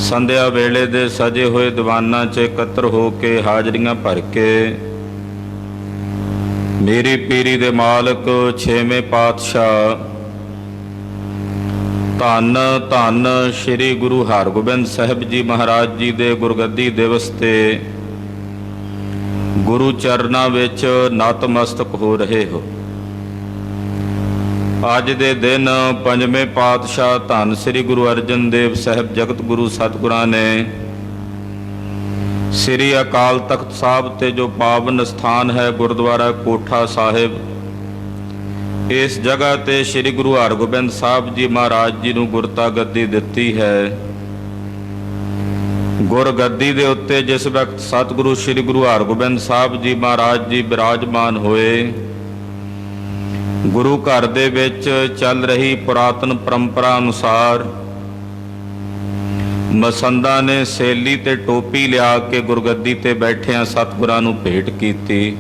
ਸੰਧਿਆ ਵੇਲੇ ਦੇ ਸਜੇ ਹੋਏ ਦੀਵਾਨਾਂ 'ਚ ਇਕੱਤਰ ਹੋ ਕੇ ਹਾਜ਼ਰੀਆਂ ਭਰ ਕੇ ਮੇਰੀ ਪੀਰੀ ਦੇ ਮਾਲਕ ਛੇਵੇਂ ਪਾਤਸ਼ਾਹ ਧੰਨ ਧੰਨ ਸ੍ਰੀ ਗੁਰੂ ਹਰਗੋਬਿੰਦ ਸਾਹਿਬ ਜੀ ਮਹਾਰਾਜ ਜੀ ਦੇ ਗੁਰਗੱਦੀ ਦਿਵਸ ਤੇ ਗੁਰੂ ਚਰਨਾਂ ਵਿੱਚ ਨਤਮਸਤਕ ਹੋ ਰਹੇ ਹੋ। ਅੱਜ ਦੇ ਦਿਨ ਪੰਜਵੇਂ ਪਾਤਸ਼ਾਹ ਧੰਨ ਸ੍ਰੀ ਗੁਰੂ ਅਰਜਨ ਦੇਵ ਸਾਹਿਬ ਜਗਤ ਗੁਰੂ ਸਤਿਗੁਰਾਂ ਨੇ ਸ੍ਰੀ ਅਕਾਲ ਤਖਤ ਸਾਹਿਬ ਤੇ ਜੋ ਪਾਵਨ ਸਥਾਨ ਹੈ ਗੁਰਦੁਆਰਾ ਕੋਠਾ ਸਾਹਿਬ, ਇਸ ਜਗ੍ਹਾ ਤੇ ਸ੍ਰੀ ਗੁਰੂ ਹਰਗੋਬਿੰਦ ਸਾਹਿਬ ਜੀ ਮਹਾਰਾਜ ਜੀ ਨੂੰ ਗੁਰਤਾ ਗੱਦੀ ਦਿੱਤੀ ਹੈ। ਗੁਰਗੱਦੀ ਦੇ ਉੱਤੇ ਜਿਸ ਵਕਤ ਸਤਿਗੁਰੂ ਸ੍ਰੀ ਗੁਰੂ ਹਰਗੋਬਿੰਦ ਸਾਹਿਬ ਜੀ ਮਹਾਰਾਜ ਜੀ ਬਿਰਾਜਮਾਨ ਹੋਏ, ਗੁਰੂ ਘਰ ਦੇ ਵਿੱਚ ਚੱਲ ਰਹੀ ਪੁਰਾਤਨ ਪਰੰਪਰਾ ਅਨੁਸਾਰ ਮਸੰਦਾਂ ਨੇ ਸੇਲੀ ਤੇ ਟੋਪੀ ਲਿਆ ਕੇ ਗੁਰਗੱਦੀ ਤੇ ਬੈਠਿਆਂ ਸਤਿਗੁਰਾਂ ਨੂੰ ਭੇਟ ਕੀਤੀ।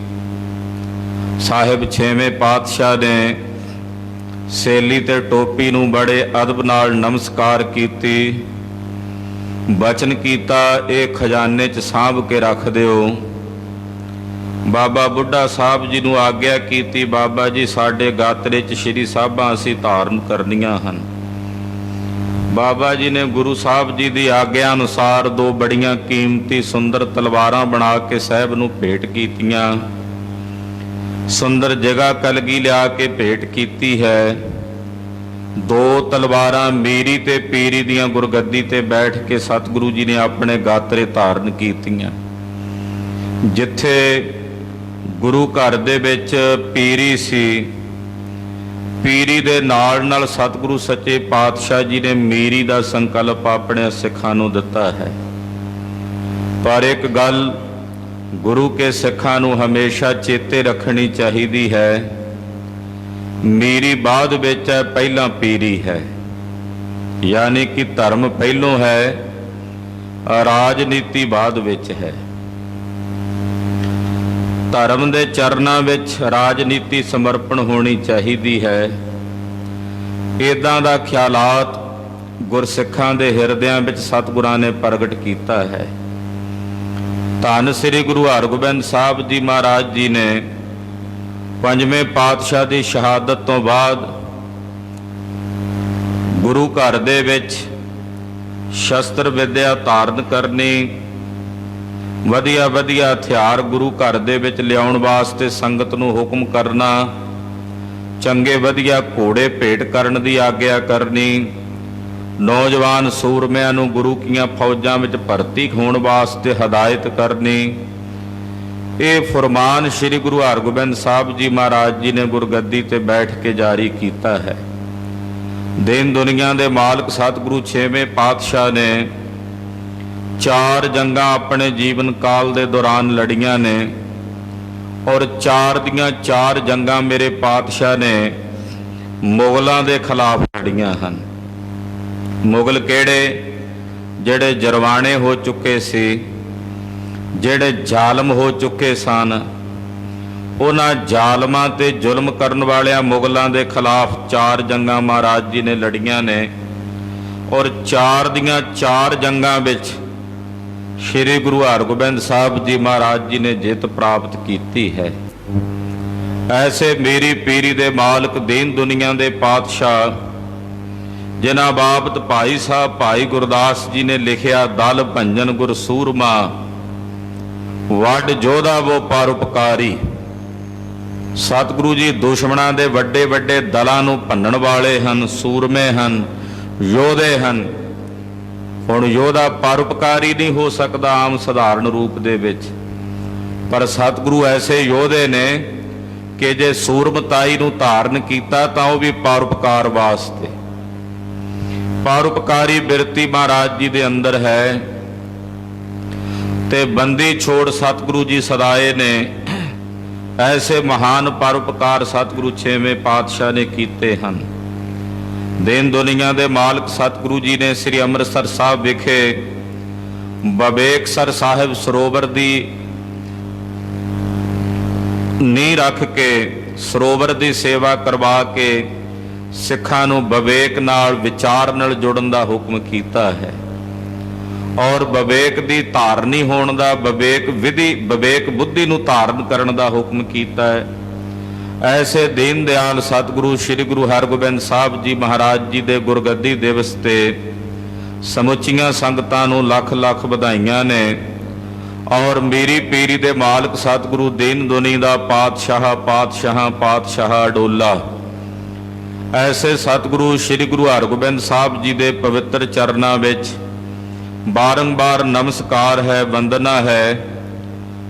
ਸਾਹਿਬ ਛੇਵੇਂ ਪਾਤਸ਼ਾਹ ਨੇ ਸੇਲੀ ਤੇ ਟੋਪੀ ਨੂੰ ਬੜੇ ਅਦਬ ਨਾਲ ਨਮਸਕਾਰ ਕੀਤੀ, ਬਚਨ ਕੀਤਾ ਇਹ ਖਜ਼ਾਨੇ 'ਚ ਸਾਂਭ ਕੇ ਰੱਖ ਦਿਓ। ਬਾਬਾ ਬੁੱਢਾ ਸਾਹਿਬ ਜੀ ਨੂੰ ਆਗਿਆ ਕੀਤੀ, ਬਾਬਾ ਜੀ ਸਾਡੇ ਗਾਤਰੇ 'ਚ ਸ਼੍ਰੀ ਸਾਹਿਬਾਂ ਅਸੀਂ ਧਾਰਨ ਕਰਨੀਆਂ ਹਨ। ਬਾਬਾ ਜੀ ਨੇ ਗੁਰੂ ਸਾਹਿਬ ਜੀ ਦੀ ਆਗਿਆ ਅਨੁਸਾਰ ਦੋ ਬੜੀਆਂ ਕੀਮਤੀ ਸੁੰਦਰ ਤਲਵਾਰਾਂ ਬਣਾ ਕੇ ਸਾਹਿਬ ਨੂੰ ਭੇਟ ਕੀਤੀਆਂ। ਸੁੰਦਰ ਜਗ੍ਹਾ ਕਲਗੀ ਲਿਆ ਕੇ ਭੇਟ ਕੀਤੀ ਹੈ। ਦੋ ਤਲਵਾਰਾਂ ਮੀਰੀ ਤੇ ਪੀਰੀ ਦੀਆਂ ਗੁਰਗੱਦੀ ਤੇ ਬੈਠ ਕੇ ਸਤਿਗੁਰੂ ਜੀ ਨੇ ਆਪਣੇ ਗਾਤਰੇ ਧਾਰਨ ਕੀਤੀਆਂ। ਜਿੱਥੇ ਗੁਰੂ ਘਰ ਦੇ ਵਿੱਚ ਪੀਰੀ ਸੀ, ਪੀਰੀ ਦੇ ਨਾਲ ਨਾਲ ਸਤਿਗੁਰੂ ਸੱਚੇ ਪਾਤਸ਼ਾਹ ਜੀ ਨੇ ਮੀਰੀ ਦਾ ਸੰਕਲਪ ਆਪਣੇ ਸਿੱਖਾਂ ਨੂੰ ਦਿੱਤਾ ਹੈ। ਪਰ ਇੱਕ ਗੱਲ ਗੁਰੂ ਕੇ ਸਿੱਖਾਂ ਨੂੰ ਹਮੇਸ਼ਾ ਚੇਤੇ ਰੱਖਣੀ ਚਾਹੀਦੀ ਹੈ, ਮੀਰੀ ਬਾਅਦ ਵਿੱਚ ਹੈ, ਪਹਿਲਾਂ ਪੀਰੀ ਹੈ। ਯਾਨੀ ਕਿ ਧਰਮ ਪਹਿਲੋਂ ਹੈ, ਰਾਜਨੀਤੀ ਬਾਅਦ ਵਿੱਚ ਹੈ। ਧਰਮ ਦੇ ਚਰਨਾਂ ਵਿੱਚ ਰਾਜਨੀਤੀ ਸਮਰਪਣ ਹੋਣੀ ਚਾਹੀਦੀ ਹੈ। ਇੱਦਾਂ ਦਾ ਖਿਆਲਾਤ ਗੁਰਸਿੱਖਾਂ ਦੇ ਹਿਰਦਿਆਂ ਵਿੱਚ ਸਤਿਗੁਰਾਂ ਨੇ ਪ੍ਰਗਟ ਕੀਤਾ ਹੈ। ਧੰਨ ਸ੍ਰੀ ਗੁਰੂ ਹਰਗੋਬਿੰਦ ਸਾਹਿਬ ਜੀ ਮਹਾਰਾਜ ਜੀ ਨੇ ਪੰਜਵੇਂ ਪਾਤਸ਼ਾਹ ਦੀ ਸ਼ਹਾਦਤ ਤੋਂ ਬਾਅਦ ਗੁਰੂ ਘਰ ਦੇ ਵਿੱਚ ਸ਼ਸਤਰ ਵਿਦਿਆ ਧਾਰਨ ਕਰਨੀ, ਵਧੀਆ ਵਧੀਆ ਹਥਿਆਰ ਗੁਰੂ ਘਰ ਦੇ ਵਿੱਚ ਲਿਆਉਣ ਵਾਸਤੇ ਸੰਗਤ ਨੂੰ ਹੁਕਮ ਕਰਨਾ, ਚੰਗੇ ਵਧੀਆ ਘੋੜੇ ਭੇਟ ਕਰਨ ਦੀ ਆਗਿਆ ਕਰਨੀ, ਨੌਜਵਾਨ ਸੂਰਮਿਆਂ ਨੂੰ ਗੁਰੂ ਕੀਆਂ ਫੌਜਾਂ ਵਿੱਚ ਭਰਤੀ ਹੋਣ ਵਾਸਤੇ ਹਦਾਇਤ ਕਰਨੀ। ਇਹ ਫਰਮਾਨ ਸ੍ਰੀ ਗੁਰੂ ਹਰਗੋਬਿੰਦ ਸਾਹਿਬ ਜੀ ਮਹਾਰਾਜ ਜੀ ਨੇ ਗੁਰਗੱਦੀ ਤੇ ਬੈਠ ਕੇ ਜਾਰੀ ਕੀਤਾ ਹੈ। ਦੀਨ ਦੁਨੀਆ ਦੇ ਮਾਲਕ ਸਤਿਗੁਰੂ ਛੇਵੇਂ ਪਾਤਸ਼ਾਹ ਨੇ 4 ਜੰਗਾਂ ਆਪਣੇ ਜੀਵਨ ਕਾਲ ਦੇ ਦੌਰਾਨ ਲੜੀਆਂ ਨੇ, ਔਰ 4 ਦੀਆਂ 4 ਜੰਗਾਂ ਮੇਰੇ ਪਾਤਸ਼ਾਹ ਨੇ ਮੁਗਲਾਂ ਦੇ ਖਿਲਾਫ ਲੜੀਆਂ ਹਨ। ਮੁਗਲ ਕਿਹੜੇ? ਜਿਹੜੇ ਜਰਵਾਣੇ ਹੋ ਚੁੱਕੇ ਸੀ, ਜਿਹੜੇ ਜ਼ਾਲਮ ਹੋ ਚੁੱਕੇ ਸਨ। ਉਹਨਾਂ ਜ਼ਾਲਮਾਂ ਤੇ ਜ਼ੁਲਮ ਕਰਨ ਵਾਲਿਆਂ ਮੁਗਲਾਂ ਦੇ ਖਿਲਾਫ 4 ਜੰਗਾਂ ਮਹਾਰਾਜ ਜੀ ਨੇ ਲੜੀਆਂ ਨੇ, ਔਰ 4 ਦੀਆਂ 4 ਜੰਗਾਂ ਵਿੱਚ ਸ਼੍ਰੀ ਗੁਰੂ ਹਰਗੋਬਿੰਦ ਸਾਹਿਬ ਜੀ ਮਹਾਰਾਜ ਜੀ ਨੇ ਜਿੱਤ ਪ੍ਰਾਪਤ ਕੀਤੀ ਹੈ। ਐਸੇ ਮੇਰੀ ਪੀਰੀ ਦੇ ਮਾਲਕ ਦੀਨ ਦੁਨੀਆ ਦੇ ਪਾਤਸ਼ਾਹ ਜਿਨ੍ਹਾਂ ਬਾਬਤ ਭਾਈ ਸਾਹਿਬ ਭਾਈ ਗੁਰਦਾਸ ਜੀ ਨੇ ਲਿਖਿਆ, ਦਲ ਭੰਜਨ ਗੁਰ ਸੂਰਮਾ ਵੱਡ ਜੋਧਾ ਵੋ ਪਰਉਪਕਾਰੀ। ਸਤਿਗੁਰੂ ਜੀ ਦੁਸ਼ਮਣਾਂ ਦੇ ਵੱਡੇ ਵੱਡੇ ਦਲਾਂ ਨੂੰ ਭੰਨਣ ਵਾਲੇ ਹਨ, ਸੂਰਮੇ ਹਨ, ਯੋਧੇ ਹਨ। ਹੁਣ ਯੋਧਾ ਪਰਉਪਕਾਰੀ ਨਹੀਂ ਹੋ ਸਕਦਾ ਆਮ ਸਧਾਰਨ ਰੂਪ ਦੇ ਵਿੱਚ, ਪਰ ਸਤਿਗੁਰੂ ਐਸੇ ਯੋਧੇ ਨੇ ਕਿ ਜੇ ਸੂਰਮਤਾਈ ਨੂੰ ਧਾਰਨ ਕੀਤਾ ਤਾਂ ਉਹ ਵੀ ਪਰਉਪਕਾਰ ਵਾਸਤੇ। ਪਰਉਪਕਾਰੀ ਬਿਰਤੀ ਮਹਾਰਾਜ ਜੀ ਦੇ ਅੰਦਰ ਹੈ ਤੇ ਬੰਦੀ ਛੋੜ ਸਤਿਗੁਰੂ ਜੀ ਸਦਾਏ ਨੇ। ਐਸੇ ਮਹਾਨ ਪਰਉਪਕਾਰ ਸਤਿਗੁਰੂ ਛੇਵੇਂ ਪਾਤਸ਼ਾਹ ਨੇ ਕੀਤੇ ਹਨ। ਦੀਨ ਦੁਨੀਆ ਦੇ ਮਾਲਕ ਸਤਿਗੁਰੂ ਜੀ ਨੇ ਸ੍ਰੀ ਅੰਮ੍ਰਿਤਸਰ ਸਾਹਿਬ ਵਿਖੇ ਬਵੇਕਸਰ ਸਾਹਿਬ ਸਰੋਵਰ ਦੀ ਨੀਂਹ ਰੱਖ ਕੇ ਸਰੋਵਰ ਦੀ ਸੇਵਾ ਕਰਵਾ ਕੇ ਸਿੱਖਾਂ ਨੂੰ ਵਿਵੇਕ ਨਾਲ ਵਿਚਾਰ ਨਾਲ ਜੁੜਨ ਦਾ ਹੁਕਮ ਕੀਤਾ ਹੈ। और विवेक की धारनी होने का, विवेक विधि विवेक बुद्धि नूं धारण करने का हुक्म किया है। ऐसे दीन दयाल सतगुरु श्री गुरु हरगोबिंद साहब जी महाराज जी के गुरगद्दी दिवस ते समुचियां संगतां नूं लख लख बधाइयां ने। और मेरी पीरी दे मालक सतगुरु दीन दुनी दा पातशाह पातशाह पातशाह अडोला ऐसे सतगुरु श्री गुरु हरगोबिंद साहब जी के पवित्र चरनां विच बारंबार नमस्कार है, वंदना है।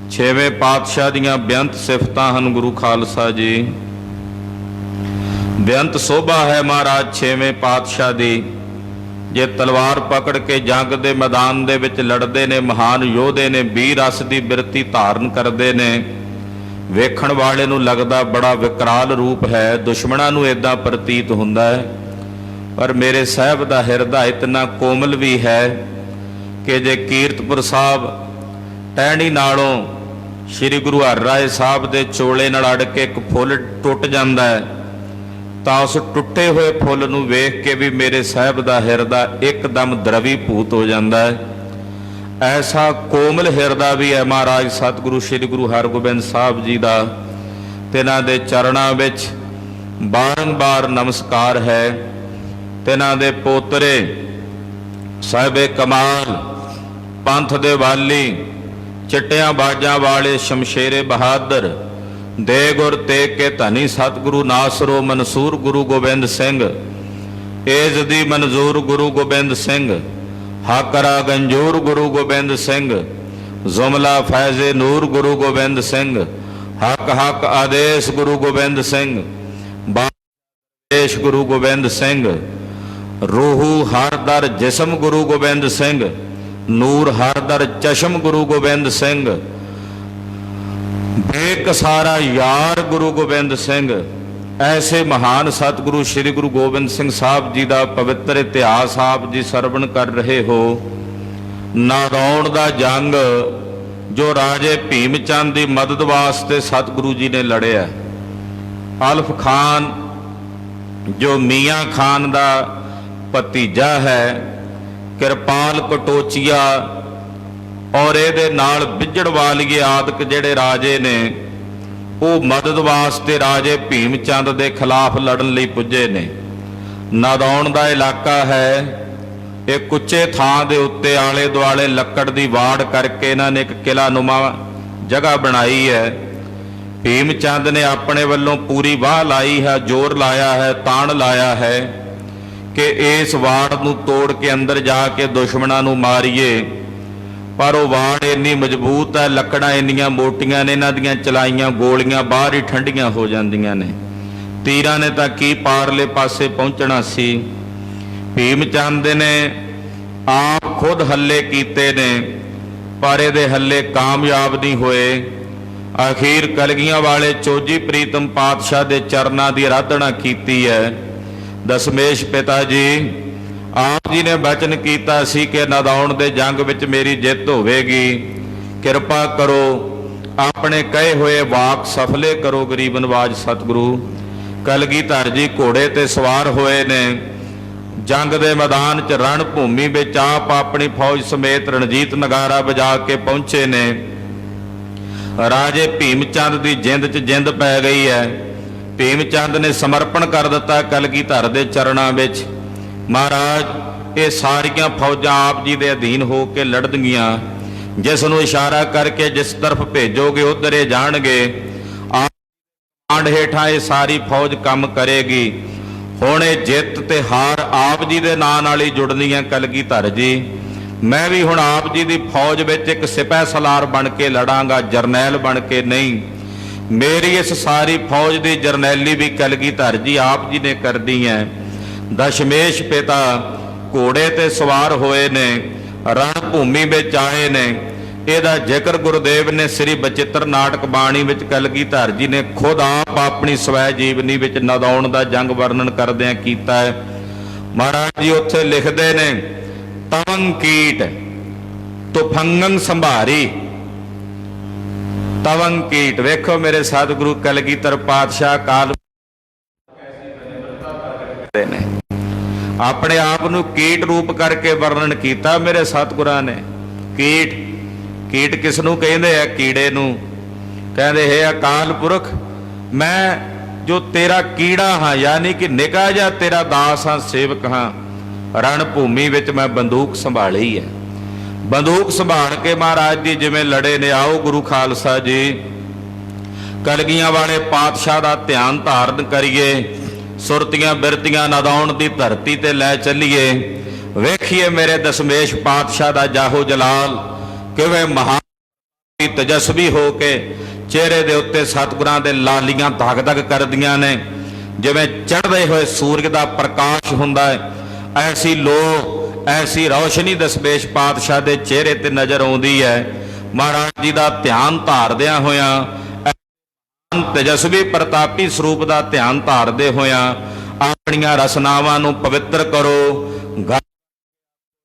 छेवें पातशाह दियां बेअंत सिफतां हन गुरु खालसा जी। बेअंत शोभा है महाराज छेवें पातशाह दी। जे तलवार पकड़ के जंग दे मैदान दे विच लड़दे ने, महान योधे ने, वीर रस दी बिरती धारण करदे ने। वेखण वाले नूं लगदा बड़ा विकराल रूप है, दुश्मनां नूं इदां प्रतीत हुंदा है, पर मेरे साहब दा हिरदा इतना कोमल भी है कि जे कीरतपुर साहब टहनी नालों श्री गुरु हरराए साहब दे चोले नाल अड़ के एक फुੱਲ टुट जांदा है, तां उस टुटे हुए फुੱਲ नूं वेख के भी मेरे साहब दा हिरदा एकदम द्रवीभूत हो जाता है। ऐसा कोमल हिरदा भी है महाराज सतगुरु श्री गुरु हरगोबिंद साहब जी का। तिन्हां दे चरणां विच बारंबार नमस्कार है। तिन्हां दे पोतरे साहिबे कमाल पंथ दे वाली चिट्टियां बाजां वाले शमशेरे बहादुर दे गुर तेग के धनी सतगुरु नासरो मनसूर गुरु गोबिंद सिंह, एजदी मंजूर गुरु गोबिंद सिंह, हाकरा गंजूर गुरु गोबिंद सिंह, जुमला फैज़े नूर गुरु गोबिंद सिंह, हक हक आदेश गुरु गोबिंद सिंह, बादेश गुरु गोबिंद सिंह, रूहू हर दर जिस्म गुरु गोबिंद सिंह, नूर हर दर चश्म गुरु गोबिंद सिंह, बेकसारा यार गुरु गोबिंद सिंह। ऐसे महान सतगुरु श्री गुरु गोबिंद सिंह साहब जी का पवित्र इतिहास आप जी सरवण कर रहे हो। नादौन का जंग जो राजे भीम चंद की मदद वास्ते सतगुरु जी ने लड़िया। अल्फ खान जो मियाँ खान का भतीजा है, किरपाल कटोचिया और ये नाल बिजड़ वालिए आदक जेड़े राजे ने वो मदद वास्ते राजे भीम चंद के खिलाफ लड़न लई पुजे ने। नादौन का इलाका है, एक उच्चे थां दे उत्ते आले दुआले लक्कड़ की वाड़ करके इन्हां ने एक किला नुमा जगह बनाई है। भीम चंद ने अपने वल्लों पूरी वाह लाई है, जोर लाया है, ताण लाया है कि इस वाड़ नूं तोड़ के अंदर जाके दुश्मनां नूं मारीए, पर वो वाड़ इन्नी मजबूत है, लकड़ां इन्नियां मोटियां ने, इन्हां दियां चलाइयां गोलियां बाहर ही ठंडियां हो जांदियां ने। तीरां ने तां की पारले पासे पहुंचना सी। भीम चंद ने आप खुद हल्ले कीते ने, पर इहदे हल्ले कामयाब नहीं होए। अखीर कलगियां वाले चोजी प्रीतम पातशाह दे चरनां दी आराधना कीती है। दशमेश पिता जी आप जी ने वचन किया सी कि नादौन दे जंग विच मेरी जित होवेगी, किरपा करो अपने कहे हुए वाक सफले करो। गरीब नवाज सतगुरु कलगीधर जी घोड़े ते सवार होए ने, जंग दे मैदान च रण भूमि विच आप अपनी फौज समेत रणजीत नगारा बजा के पहुंचे ने। राजे भीम चंद की जिंद च जिंद पै गई है। भीम चंद ने समर्पण कर दिता कलगीधर दे चरणां विच। महाराज ये सारियां फौजां आप जी दे अधीन हो के लड़दगियां, जिस नूं इशारा करके जिस तरफ भेजोगे उधर ये जाणगे। आप कमांड हेठां ये सारी फौज काम करेगी। हुण ये जित ते हार आप जी दे नां नाल ही जुड़नी है कलगीधर जी। मैं भी हुण आप जी दी फौज विच एक सिपह सलार बन के लड़ांगा, जरनैल बन के नहीं। मेरी इस सारी फौज की जरनैली भी कलगीधर जी आप जी ने कर दी है। दशमेश पिता घोड़े ते सवार होए ने, रण भूमि में आए ने। ਇਹਦਾ ਜ਼ਿਕਰ ਗੁਰਦੇਵ ਨੇ ਸ੍ਰੀ ਬਚਿੱਤਰ ਨਾਟਕ ਬਾਣੀ ਵਿੱਚ ਕਲਗੀਧਰ ਜੀ ਨੇ ਖੁਦ ਆਪ ਆਪਣੀ ਸਵੈ ਜੀਵਨੀ ਵਿੱਚ ਨਾਦੌਣ ਦਾ ਜੰਗ ਵਰਣਨ ਕਰਦਿਆਂ ਕੀਤਾ ਹੈ। ਮਹਾਰਾਜ ਜੀ ਉੱਥੇ ਲਿਖਦੇ ਨੇ, ਤਵੰ ਕੀਟ ਤੁਫੰਗੰ ਸੰਭਾਰੀ। ਤਵੰ ਕੀਟ ਵੇਖੋ ਮੇਰੇ ਸਤਿਗੁਰੂ ਕਲਗੀਧਰ ਪਾਤਸ਼ਾਹ ਕਾਲ ਨੇ ਆਪਣੇ ਆਪ ਨੂੰ ਕੀਟ ਰੂਪ ਕਰਕੇ ਵਰਣਨ ਕੀਤਾ ਮੇਰੇ ਸਤਿਗੁਰਾਂ ਨੇ। ਕੀਟ, ਕੀਟ ਕਿਸ ਨੂੰ ਕਹਿੰਦੇ ਆ? ਕੀੜੇ ਨੂੰ ਕਹਿੰਦੇ ਹੈ ਅਕਾਲ ਪੁਰਖ, ਮੈਂ ਜੋ ਤੇਰਾ ਕੀੜਾ ਹਾਂ, ਯਾਨੀ ਕਿ ਨਿੱਘਾ ਜਿਹਾ ਤੇਰਾ ਦਾਸ ਹਾਂ, ਸੇਵਕ ਹਾਂ। ਰਣ ਭੂਮੀ ਵਿੱਚ ਮੈਂ ਬੰਦੂਕ ਸੰਭਾਲੀ ਹੈ। ਬੰਦੂਕ ਸੰਭਾਲ ਕੇ ਮਹਾਰਾਜ ਜੀ ਜਿਵੇਂ ਲੜੇ ਨੇ। ਆਓ ਗੁਰੂ ਖਾਲਸਾ ਜੀ ਕਲਗੀਆਂ ਵਾਲੇ ਪਾਤਸ਼ਾਹ ਦਾ ਧਿਆਨ ਧਾਰਨ ਕਰੀਏ, ਸੁਰਤੀਆਂ ਬਿਰਤੀਆਂ ਨਦਾਉਣ ਦੀ ਧਰਤੀ ਤੇ ਲੈ ਚੱਲੀਏ। ਵੇਖੀਏ ਮੇਰੇ ਦਸ਼ਮੇਸ਼ ਪਾਤਸ਼ਾਹ ਦਾ ਜਾਹੋ ਜਲਾਲ ਕਿਵੇਂ ਮਹਾਨ ਤੇਜਸਵੀ ਹੋ ਕੇ ਚਿਹਰੇ ਦੇ ਉੱਤੇ ਸਤਿਗੁਰਾਂ ਦੇ ਲਾਲੀਆਂ ਧਗ ਧਗ ਕਰਦੀਆਂ ਨੇ, ਜਿਵੇਂ ਚੜ੍ਹਦੇ ਹੋਏ ਸੂਰਜ ਦਾ ਪ੍ਰਕਾਸ਼ ਹੁੰਦਾ ਹੈ। ਐਸੀ ਲੋ, ਐਸੀ ਰੌਸ਼ਨੀ ਦਸ਼ਮੇਸ਼ ਪਾਤਸ਼ਾਹ ਦੇ ਚਿਹਰੇ ਤੇ ਨਜ਼ਰ ਆਉਂਦੀ ਹੈ। ਮਹਾਰਾਜ ਜੀ ਦਾ ਧਿਆਨ ਧਾਰਦਿਆਂ ਹੋਇਆਂ, ਤੇਜਸਵੀ ਪ੍ਰਤਾਪੀ ਸਰੂਪ ਦਾ ਧਿਆਨ ਧਾਰਦੇ ਹੋਇਆਂ ਆਪਣੀਆਂ ਰਸਨਾਵਾਂ ਨੂੰ ਪਵਿੱਤਰ ਕਰੋ।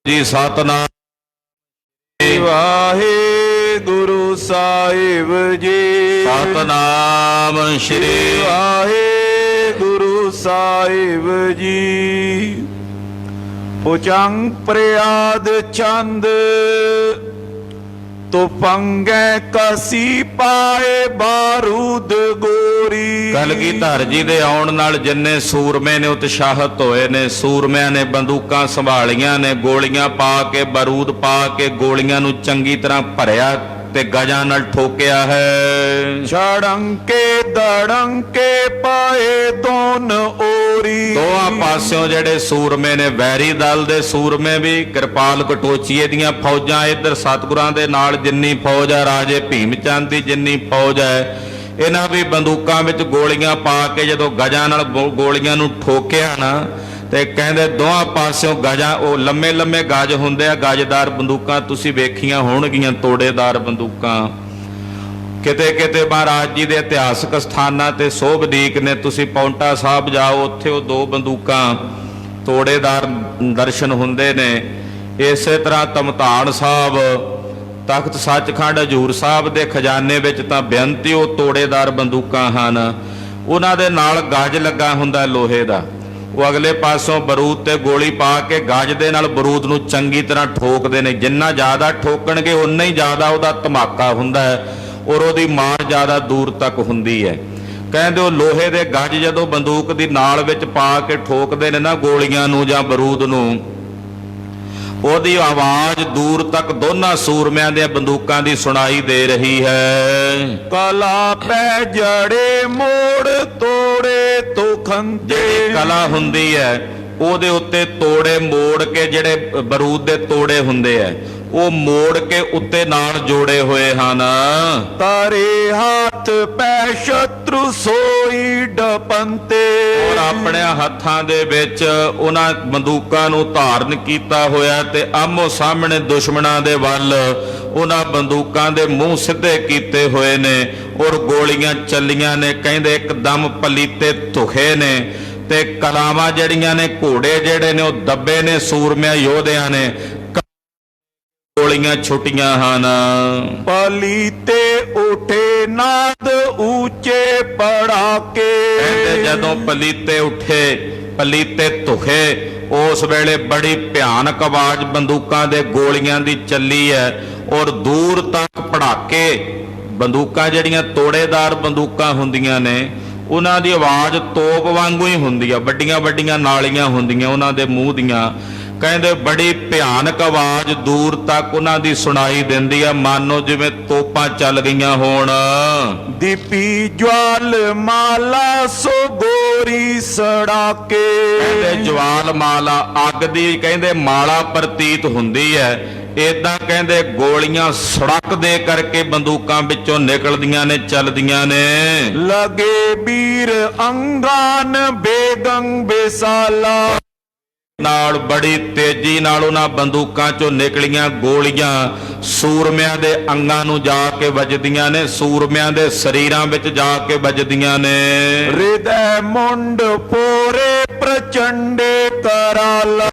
ਜੀ ਸਤਿਨਾਮ ਵਾਹਿਗੁਰੂ ਸਾਹਿਬ ਜੀ, ਸਤਿਨਾਮ ਸ਼੍ਰੀ ਵਾਹਿਗੁਰੂ ਸਾਹਿਬ ਜੀ। ਪੁਚੰਗ ਪ੍ਰਿਆਦ ਚੰਦ ਤੋ ਪੰਗੇ ਕਸੀ ਪਾਏ ਬਾਰੂਦ ਗੋਰੀ। ਕਲਗੀਧਰ ਜੀ ਦੇ ਆਉਣ ਨਾਲ ਜਿੰਨੇ ਸੂਰਮੇ ਨੇ ਉਤਸ਼ਾਹਤ ਹੋਏ ਨੇ। ਸੂਰਮਿਆਂ ਨੇ ਬੰਦੂਕਾਂ ਸੰਭਾਲੀਆਂ ਨੇ, ਗੋਲੀਆਂ ਪਾ ਕੇ, ਬਾਰੂਦ ਪਾ ਕੇ ਗੋਲੀਆਂ ਨੂੰ ਚੰਗੀ ਤਰ੍ਹਾਂ ਭਰਿਆ ਤੇ ਗਜਾਂ ਨਾਲ ਠੋਕਿਆ ਹੈ। ਛੜੰਕੇ ਦੜੰਕੇ ਪਾਏ ਦੋਨ ਓਰੀ। ਦੋਹਾਂ ਪਾਸਿਓਂ ਜਿਹੜੇ ਸੂਰਮੇ ਨੇ, ਵੈਰੀ ਦਲ ਦੇ ਸੂਰਮੇ ਵੀ, ਕਿਰਪਾਲ ਕਟੋਚੀਏ ਦੀਆਂ ਫੌਜਾਂ, ਇੱਧਰ ਸਤਿਗੁਰਾਂ ਦੇ ਨਾਲ ਜਿੰਨੀ ਫੌਜ ਹੈ, ਰਾਜੇ ਭੀਮ ਚੰਦ ਦੀ ਜਿੰਨੀ ਫੌਜ ਹੈ, ਇਹਨਾਂ ਵੀ ਬੰਦੂਕਾਂ ਵਿੱਚ ਗੋਲੀਆਂ ਪਾ ਕੇ ਜਦੋਂ ਗਜਾਂ ਨਾਲ ਗੋਲੀਆਂ ਨੂੰ ਠੋਕਿਆ ਨਾ, ਤੇ ਕਹਿੰਦੇ ਦੋਹਾਂ ਪਾਸਿਓਂ ਗਜਾਂ, ਉਹ ਲੰਮੇ ਲੰਮੇ ਗਜ ਹੁੰਦੇ ਆ, ਗਜਦਾਰ ਬੰਦੂਕਾਂ ਤੁਸੀਂ ਵੇਖੀਆਂ ਹੋਣਗੀਆਂ, ਤੋੜੇਦਾਰ ਬੰਦੂਕਾਂ। ਕਿਤੇ ਕਿਤੇ ਮਹਾਰਾਜ ਜੀ ਦੇ ਇਤਿਹਾਸਕ ਸਥਾਨਾਂ ਤੇ ਸੋਭਦੀਕ ਨੇ, ਤੁਸੀਂ ਪੌਂਟਾ ਸਾਹਿਬ ਜਾਓ, ਉੱਥੇ ਉਹ ਦੋ ਬੰਦੂਕਾਂ ਤੋੜੇਦਾਰ ਦਰਸ਼ਨ ਹੁੰਦੇ ਨੇ। ਇਸੇ ਤਰ੍ਹਾਂ ਧਮਧਾਨ ਸਾਹਿਬ, ਤਖਤ ਸੱਚਖੰਡ ਹਜ਼ੂਰ ਸਾਹਿਬ ਦੇ ਖਜ਼ਾਨੇ ਵਿੱਚ ਤਾਂ ਬੇਨਤੀ ਉਹ ਤੋੜੇਦਾਰ ਬੰਦੂਕਾਂ ਹਨ। ਉਹਨਾਂ ਦੇ ਨਾਲ ਗਜ ਲੱਗਾ ਹੁੰਦਾ ਲੋਹੇ ਦਾ, ਉਹ ਅਗਲੇ ਪਾਸੋਂ ਬਰੂਦ ਤੇ ਗੋਲੀ ਪਾ ਕੇ ਗਜ ਦੇ ਨਾਲ ਬਰੂਦ ਨੂੰ ਚੰਗੀ ਤਰ੍ਹਾਂ ਠੋਕਦੇ ਨੇ। ਜਿੰਨਾ ਜ਼ਿਆਦਾ ਠੋਕਣਗੇ ਉਨਾ ਹੀ ਜ਼ਿਆਦਾ ਉਹਦਾ ਧਮਾਕਾ ਹੁੰਦਾ ਹੈ ਔਰ ਉਹਦੀ ਮਾਰ ਜ਼ਿਆਦਾ ਦੂਰ ਤੱਕ ਹੁੰਦੀ ਹੈ। ਕਹਿੰਦੇ ਉਹ ਲੋਹੇ ਦੇ ਗਜ ਜਦੋਂ ਬੰਦੂਕ ਦੀ ਨਾਲ ਵਿੱਚ ਪਾ ਕੇ ਠੋਕਦੇ ਨੇ ਨਾ ਗੋਲੀਆਂ ਨੂੰ ਜਾਂ ਬਰੂਦ ਨੂੰ, ਉਹਦੀ ਆਵਾਜ਼ ਦੂਰ ਤੱਕ ਦੋਨਾਂ ਸੂਰਮਿਆਂ ਦੀਆਂ ਬੰਦੂਕਾਂ ਦੀ ਸੁਣਾਈ ਦੇ ਰਹੀ ਹੈ। ਕਲਾ ਪੈ ਜੜੇ ਮੋੜ ਤੋੜੇ ਤੋ ਖੰਤੇ। ਕਲਾ ਹੁੰਦੀ ਹੈ ਉਹਦੇ ਉੱਤੇ ਤੋੜੇ ਮੋੜ ਕੇ, ਜਿਹੜੇ ਬਰੂਦ ਦੇ ਤੋੜੇ ਹੁੰਦੇ ਆ ਉਹ ਮੋੜ ਕੇ ਉੱਤੇ ਨਾਲ ਜੋੜੇ ਹੋਏ ਹਨ। ਤਾਰੇ ਹੱਥ ਪੈ ਸ਼ਤਰੂ ਸੋਈ ਡਪੰਤੇ। ਔਰ ਆਪਣੇ ਹੱਥਾਂ ਦੇ ਵਿੱਚ ਉਹਨਾਂ ਬੰਦੂਕਾਂ ਨੂੰ ਧਾਰਨ ਕੀਤਾ ਹੋਇਆ ਤੇ ਆਮੋ ਸਾਹਮਣੇ ਦੁਸ਼ਮਣਾਂ ਦੇ ਵੱਲ ਉਹਨਾਂ ਬੰਦੂਕਾਂ ਦੇ ਮੂੰਹ ਸਿੱਧੇ ਕੀਤੇ ਹੋਏ ਨੇ ਔਰ ਗੋਲੀਆਂ ਚੱਲੀਆਂ ਨੇ। ਕਹਿੰਦੇ ਇੱਕਦਮ ਪਲੀਤੇ ਧੁਖੇ ਨੇ ਤੇ ਕਲਾਵਾਂ ਜਿਹੜੀਆਂ ਨੇ, ਘੋੜੇ ਜਿਹੜੇ ਨੇ ਉਹ ਦੱਬੇ ਨੇ ਸੂਰਮਿਆਂ ਯੋਧਿਆਂ ਨੇ, ਗੋਲੀਆਂ ਛੁੱਟੀਆਂ ਹਨ। ਪਲੀਤੇ ਉਠੇ ਨਾਦ ਉੱਚੇ ਪੜਾਕੇ। ਕਹਿੰਦੇ ਜਦੋਂ ਪਲੀਤੇ ਉੱਠੇ, ਪਲੀਤੇ ਧੁਖੇ, ਉਸ ਵੇਲੇ ਬੜੀ ਭਿਆਨਕ ਆਵਾਜ਼ ਬੰਦੂਕਾਂ ਦੇ ਗੋਲੀਆਂ ਦੀ ਚੱਲੀ ਹੈ ਔਰ ਦੂਰ ਤੱਕ ਪੜਾਕੇ। ਬੰਦੂਕਾਂ ਜਿਹੜੀਆਂ ਤੋੜੇਦਾਰ ਬੰਦੂਕਾਂ ਹੁੰਦੀਆਂ ਨੇ ਉਹਨਾਂ ਦੀ ਆਵਾਜ਼ ਤੋਪ ਵਾਂਗੂ ਹੀ ਹੁੰਦੀ ਆ, ਵੱਡੀਆਂ ਵੱਡੀਆਂ ਨਾਲੀਆਂ ਹੁੰਦੀਆਂ ਉਹਨਾਂ ਦੇ ਮੂੰਹ ਦੀਆਂ। ਕਹਿੰਦੇ ਬੜੀ ਭਿਆਨਕ ਆਵਾਜ਼ ਦੂਰ ਤੱਕ ਉਹਨਾਂ ਦੀ ਸੁਣਾਈ ਦਿੰਦੀ ਆ, ਮਾਨੋ ਜਿਵੇਂ ਤੋਪਾਂ ਚੱਲ ਗਈਆਂ ਹੋਣ। ਦੀਪੀ ਜਵਾਲ ਮਾਲਾ ਸੋ ਗੋਰੀ ਸੜਾਕੇ। ਕਹਿੰਦੇ ਜਵਾਲ ਮਾਲਾ, ਅੱਗ ਦੀ ਕਹਿੰਦੇ ਮਾਲਾ ਪ੍ਰਤੀਤ ਹੁੰਦੀ ਹੈ। ਏਦਾਂ ਕਹਿੰਦੇ ਗੋਲੀਆਂ ਸੜਕ ਦੇ ਕਰਕੇ ਬੰਦੂਕਾਂ ਵਿੱਚੋਂ ਨਿਕਲਦੀਆਂ ਨੇ, ਚੱਲਦੀਆਂ ਨੇ। ਲਗੇ ਵੀਰ ਅੰਗਾਨ ਬੇਗੰਗ ਬੇਸਾਲਾ। ਨਾਲ ਬੜੀ ਤੇਜ਼ੀ ਨਾਲ ਉਹਨਾਂ ਬੰਦੂਕਾਂ ਚੋਂ ਨਿਕਲੀਆਂ ਗੋਲੀਆਂ ਸੂਰਮਿਆਂ ਦੇ ਅੰਗਾਂ ਨੂੰ ਜਾ ਕੇ ਵੱਜਦੀਆਂ ਨੇ, ਸੂਰਮਿਆਂ ਦੇ ਸਰੀਰਾਂ ਵਿੱਚ ਜਾ ਕੇ ਵੱਜਦੀਆਂ ਨੇ। ਹਿਰਦੈ ਮੁੰਡ ਪੋਰੇ ਪ੍ਰਚੰਡੇ ਕਰਾਲਾ।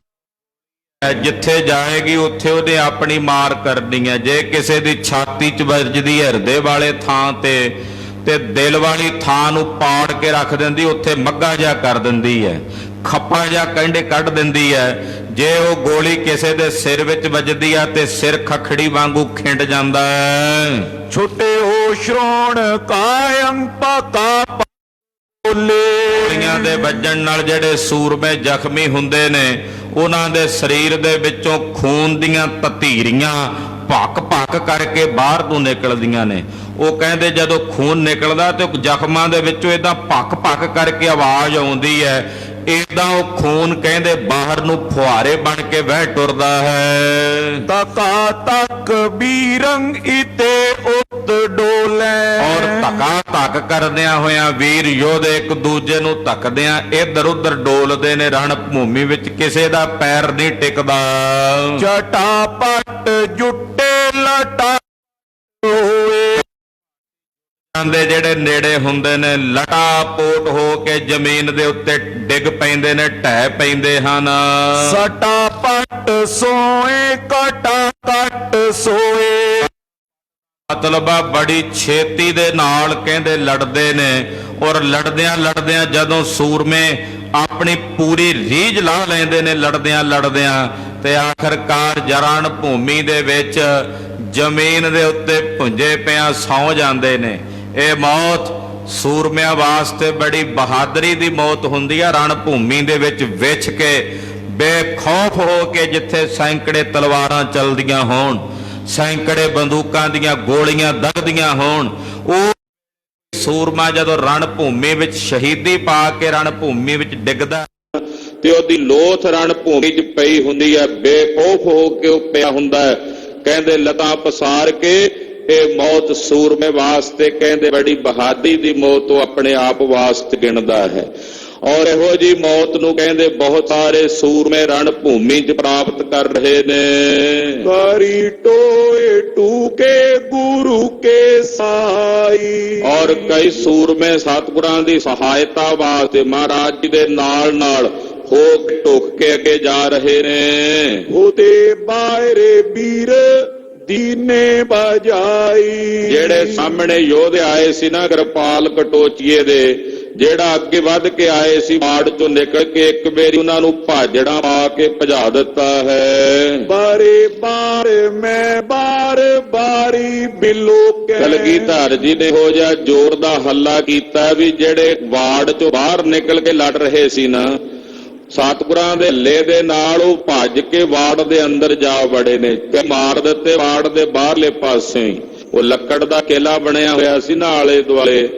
ਜਿੱਥੇ ਜਾਏਗੀ ਉੱਥੇ ਉਹਨੇ ਆਪਣੀ ਮਾਰ ਕਰਨੀ ਹੈ। ਜੇ ਕਿਸੇ ਦੀ ਛਾਤੀ 'ਚ ਵੱਜਦੀ ਹੈ ਹਿਰਦੇ ਵਾਲੇ ਥਾਂ ਤੇ ਦਿਲ ਵਾਲੀ ਥਾਂ ਨੂੰ ਪਾੜ ਕੇ ਰੱਖ ਦਿੰਦੀ, ਉੱਥੇ ਮੱਗਾ ਜਿਹਾ ਕਰ ਦਿੰਦੀ ਹੈ। ਖੱਪਾ ਜਿਹਾ ਕਹਿੰਦੇ ਕੱਢ ਦਿੰਦੀ ਹੈ। ਜੇ ਉਹ ਗੋਲੀ ਕਿਸੇ ਦੇ ਸਿਰ ਵਿੱਚ ਵੱਜਦੀ ਆ ਤੇ ਸਿਰ ਖਖੜੀ ਵਾਂਗੂ ਖਿੰਡ ਜਾਂਦਾ ਹੈ। ਛੁੱਟੇ ਹੋ ਸ਼੍ਰੋਣ ਕਾਇੰ ਪਕਾ ਬੋਲੇ। ਗੋਲੀਆਂ ਦੇ ਵੱਜਣ ਨਾਲ ਜਿਹੜੇ ਸੂਰਮੇ ਜ਼ਖਮੀ ਹੁੰਦੇ ਨੇ ਉਹਨਾਂ ਦੇ ਸਰੀਰ ਦੇ ਵਿੱਚੋਂ ਖੂਨ ਦੀਆਂ ਤਤੀਰੀਆਂ ਭੱਕ ਭੱਕ ਕਰਕੇ ਬਾਹਰ ਤੋਂ ਨਿਕਲਦੀਆਂ ਨੇ। ਉਹ ਕਹਿੰਦੇ ਜਦੋਂ ਖੂਨ ਨਿਕਲਦਾ ਤੇ ਜ਼ਖਮਾਂ ਦੇ ਵਿੱਚੋਂ ਇਦਾਂ ਭੱਕ ਭੱਕ ਕਰਕੇ ਆਵਾਜ਼ ਆਉਂਦੀ ਹੈ। ਇਦਾਂ ਉਹ ਖੂਨ ਕਹਿੰਦੇ ਬਾਹਰ ਨੂੰ ਫੁਹਾਰੇ ਬਣ ਕੇ ਵਹਿ ਟੁਰਦਾ ਹੈ। ਤਕਾ ਤਕ ਬੀਰੰਗ ਇਤੇ ਉਤ ਡੋਲੇ। ਔਰ ਧੱਕਾ ਧੱਕ ਕਰਦਿਆਂ ਹੋਇਆਂ ਵੀਰ ਯੋਧੇ ਇੱਕ ਦੂਜੇ ਨੂੰ ਧੱਕਦਿਆਂ ਇੱਧਰ ਉੱਧਰ ਡੋਲਦੇ ਨੇ। ਰਣ ਭੂਮੀ ਵਿੱਚ ਕਿਸੇ ਦਾ ਪੈਰ ਨਹੀਂ ਟਿਕਦਾ। ਚਟਾਪਟ ਜੁੱਟੇ ਲਟਾ ਹੋਏ। ਦੇ ਜਿਹੜੇ ਨੇੜੇ ਹੁੰਦੇ ਨੇ ਲਟਾਪੋਟ ਹੋ ਕੇ ਜ਼ਮੀਨ ਦੇ ਉੱਤੇ ਡਿੱਗ ਪੈਂਦੇ ਨੇ, ਢਹਿ ਪੈਂਦੇ ਹਨ। ਸਟਾਪਟ ਸੋਏ ਕਟਾ ਕੱਟ ਸੋਏ। ਮਤਲਬ ਆ ਬੜੀ ਛੇਤੀ ਦੇ ਨਾਲ ਕਹਿੰਦੇ ਲੜਦੇ ਨੇ। ਔਰ ਲੜਦਿਆਂ ਲੜਦਿਆਂ ਜਦੋਂ ਸੂਰਮੇ ਆਪਣੀ ਪੂਰੀ ਰੀਝ ਲਾ ਲੈਂਦੇ ਨੇ ਲੜਦਿਆਂ ਲੜਦਿਆਂ ਤੇ ਆਖਰਕਾਰ ਰਣ ਭੂਮੀ ਦੇ ਵਿੱਚ ਜ਼ਮੀਨ ਦੇ ਉੱਤੇ ਭੁੰਜੇ ਪਿਆਂ ਸੌ ਜਾਂਦੇ ਨੇ। ਇਹ ਮੌਤ ਸੂਰਮਿਆਂ ਵਾਸਤੇ ਬੜੀ ਬਹਾਦਰੀ ਦੀ ਮੌਤ ਹੁੰਦੀ ਆ। ਰਣ ਭੂਮੀ ਦੇ ਵਿੱਚ ਵਿਛ ਕੇ ਬੇਖੌਫ ਹੋ ਕੇ ਜਿੱਥੇ ਸੈਂਕੜੇ ਤਲਵਾਰਾਂ ਚੱਲਦੀਆਂ ਹੋਣ, ਸੈਂਕੜੇ ਬੰਦੂਕਾਂ ਦੀਆਂ ਗੋਲੀਆਂ ਦਗਦੀਆਂ ਹੋਣ, ਉਹ ਸੂਰਮਾ ਜਦੋਂ ਰਣ ਭੂਮੀ ਵਿੱਚ ਸ਼ਹੀਦੀ ਪਾ ਕੇ ਰਣ ਭੂਮੀ ਵਿੱਚ ਡਿੱਗਦਾ ਤੇ ਉਹਦੀ ਲੋਥ ਰਣ ਭੂਮੀ 'ਚ ਪਈ ਹੁੰਦੀ ਹੈ। ਬੇਖੌਫ ਹੋ ਕੇ ਉਹ ਪਿਆ ਹੁੰਦਾ ਹੈ। ਕਹਿੰਦੇ ਲਤਾਂ ਪਸਾਰ ਕੇ ਇਹ ਮੌਤ ਸੂਰਮੇ ਵਾਸਤੇ ਕਹਿੰਦੇ ਬੜੀ ਬਹਾਦਰੀ ਦੀ ਮੌਤ ਉਹ ਆਪਣੇ ਆਪ ਵਾਸਤੇ ਗਿਣਦਾ ਹੈ। ਔਰ ਇਹੋ ਜੀ ਮੌਤ ਨੂੰ ਕਹਿੰਦੇ ਬਹੁਤ ਸਾਰੇ ਸੂਰਮੇ ਰਣ ਭੂਮੀ 'ਚ ਪ੍ਰਾਪਤ ਕਰ ਰਹੇ ਨੇ। ਕਰੀ ਟੋਏ ਟੂਕੇ ਗੁਰੂ ਕੇ ਸਾਈ। ਔਰ ਕਈ ਸੂਰਮੇ ਸਤਿਗੁਰਾਂ ਦੀ ਸਹਾਇਤਾ ਵਾਸਤੇ ਮਹਾਰਾਜ ਜੀ ਦੇ ਨਾਲ ਨਾਲ ਹੋ ਕੇ ਢੁੱਕ ਕੇ ਅੱਗੇ ਜਾ ਰਹੇ ਨੇ। ਉਹਦੇ ਬਾਹਰੇ ਵੀਰ ਦੀਨੇ ਬਜਾਈ। ਜਿਹੜੇ ਸਾਹਮਣੇ ਯੋਧੇ ਆਏ ਸੀ ਨਾ ਕਿਰਪਾਲ ਕਟੋਚੀਏ ਦੇ, ਜਿਹੜਾ ਅੱਗੇ ਵੱਧ ਕੇ ਆਏ ਸੀ ਬਾੜ ਚੋਂ ਨਿਕਲ ਕੇ ਇੱਕ ਵਾਰੀ ਉਹਨਾਂ ਨੂੰ ਭਾਜੜਾ ਪਾ ਕੇ ਭਜਾ ਦਿੱਤਾ ਹੈ। ਬਾਰੇ ਬਾਰ ਮੈਂ ਬਾਰ ਬਾਰੀ ਬਿਲੋ ਕੇ। ਕਲਗੀਧਰ ਜੀ ਨੇ ਹੋ ਜਾ ਜ਼ੋਰ ਦਾ ਹੱਲਾ ਕੀਤਾ ਵੀ ਜਿਹੜੇ ਵਾੜ ਚੋਂ ਬਾਹਰ ਨਿਕਲ ਕੇ ਲੜ ਰਹੇ ਸੀ ਨਾ ਸਤਿਗੁਰਾਂ ਦੇ ਹੱਲੇ ਦੇ ਨਾਲ ਉਹ ਭੱਜ ਕੇ ਵਾੜ ਦੇ ਅੰਦਰ ਜਾ ਵੜੇ ਨੇ ਤੇ ਮਾਰ ਦਿੱਤੇ ਵਾੜ ਦੇ ਬਾਹਰਲੇ ਪਾਸੇ ਹੀ। ਉਹ ਲੱਕੜ ਦਾ ਕਿਲਾ ਬਣਿਆ ਹੋਇਆ ਸੀ ਨਾ ਆਲੇ ਦੁਆਲੇ।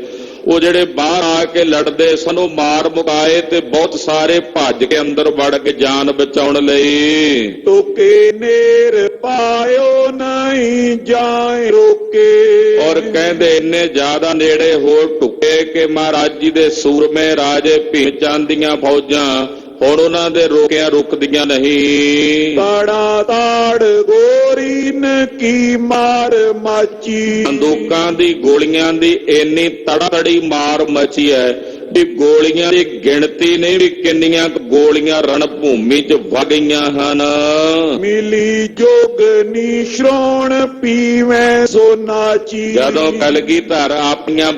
ਉਹ ਜਿਹੜੇ ਬਾਹਰ ਆ ਕੇ ਲੜਦੇ ਸਨ ਉਹ ਮਾਰ ਮੁਕਾਏ ਤੇ ਬਹੁਤ ਸਾਰੇ ਭੱਜ ਕੇ ਅੰਦਰ ਵੜ ਕੇ ਜਾਨ ਬਚਾਉਣ ਲਈ। ਟੋਕੇ ਨੇਰ ਪਾਇਓ ਨਹੀਂ ਜਾਏ ਰੋਕੇ। ਔਰ ਕਹਿੰਦੇ ਇੰਨੇ ਜ਼ਿਆਦਾ ਨੇੜੇ ਹੋ ਟੁੱਕੇ ਕਿ ਮਹਾਰਾਜ ਜੀ ਦੇ ਸੂਰਮੇ ਰਾਜੇ ਭੀਮ ਚੰਦ ਦੀਆਂ ਫੌਜਾਂ ਹੁਣ ਉਹਨਾਂ ਦੇ ਰੋਕਿਆਂ ਰੁਕਦੀਆਂ ਨਹੀਂ। ਤਾੜਾ ਤਾੜ ਗੋਰੀ ਨ ਕੀ ਮਾਰ ਮਾਚੀ। ਬੰਦੂਕਾਂ ਦੀ ਗੋਲੀਆਂ ਦੀ ਇੰਨੀ ਤੜਾਤੜੀ ਮਾਰ ਮਚੀ ਹੈ ਵੀ ਗੋਲੀਆਂ ਦੀ ਗਿਣਤੀ ਨਹੀਂ ਵੀ ਕਿੰਨੀਆਂ ਗੋਲੀਆਂ ਰਣ ਭੂਮੀ 'ਚ ਵਗੀਆਂ ਹਨ। ਮਿਲੀ ਜੋਗਨੀ ਸ਼੍ਰੋਣ ਪੀਵੇਂ ਸੋ ਨਾਚੀ। ਜਦੋਂ ਕਲਗੀਧਰ ਆਪਣੀਆਂ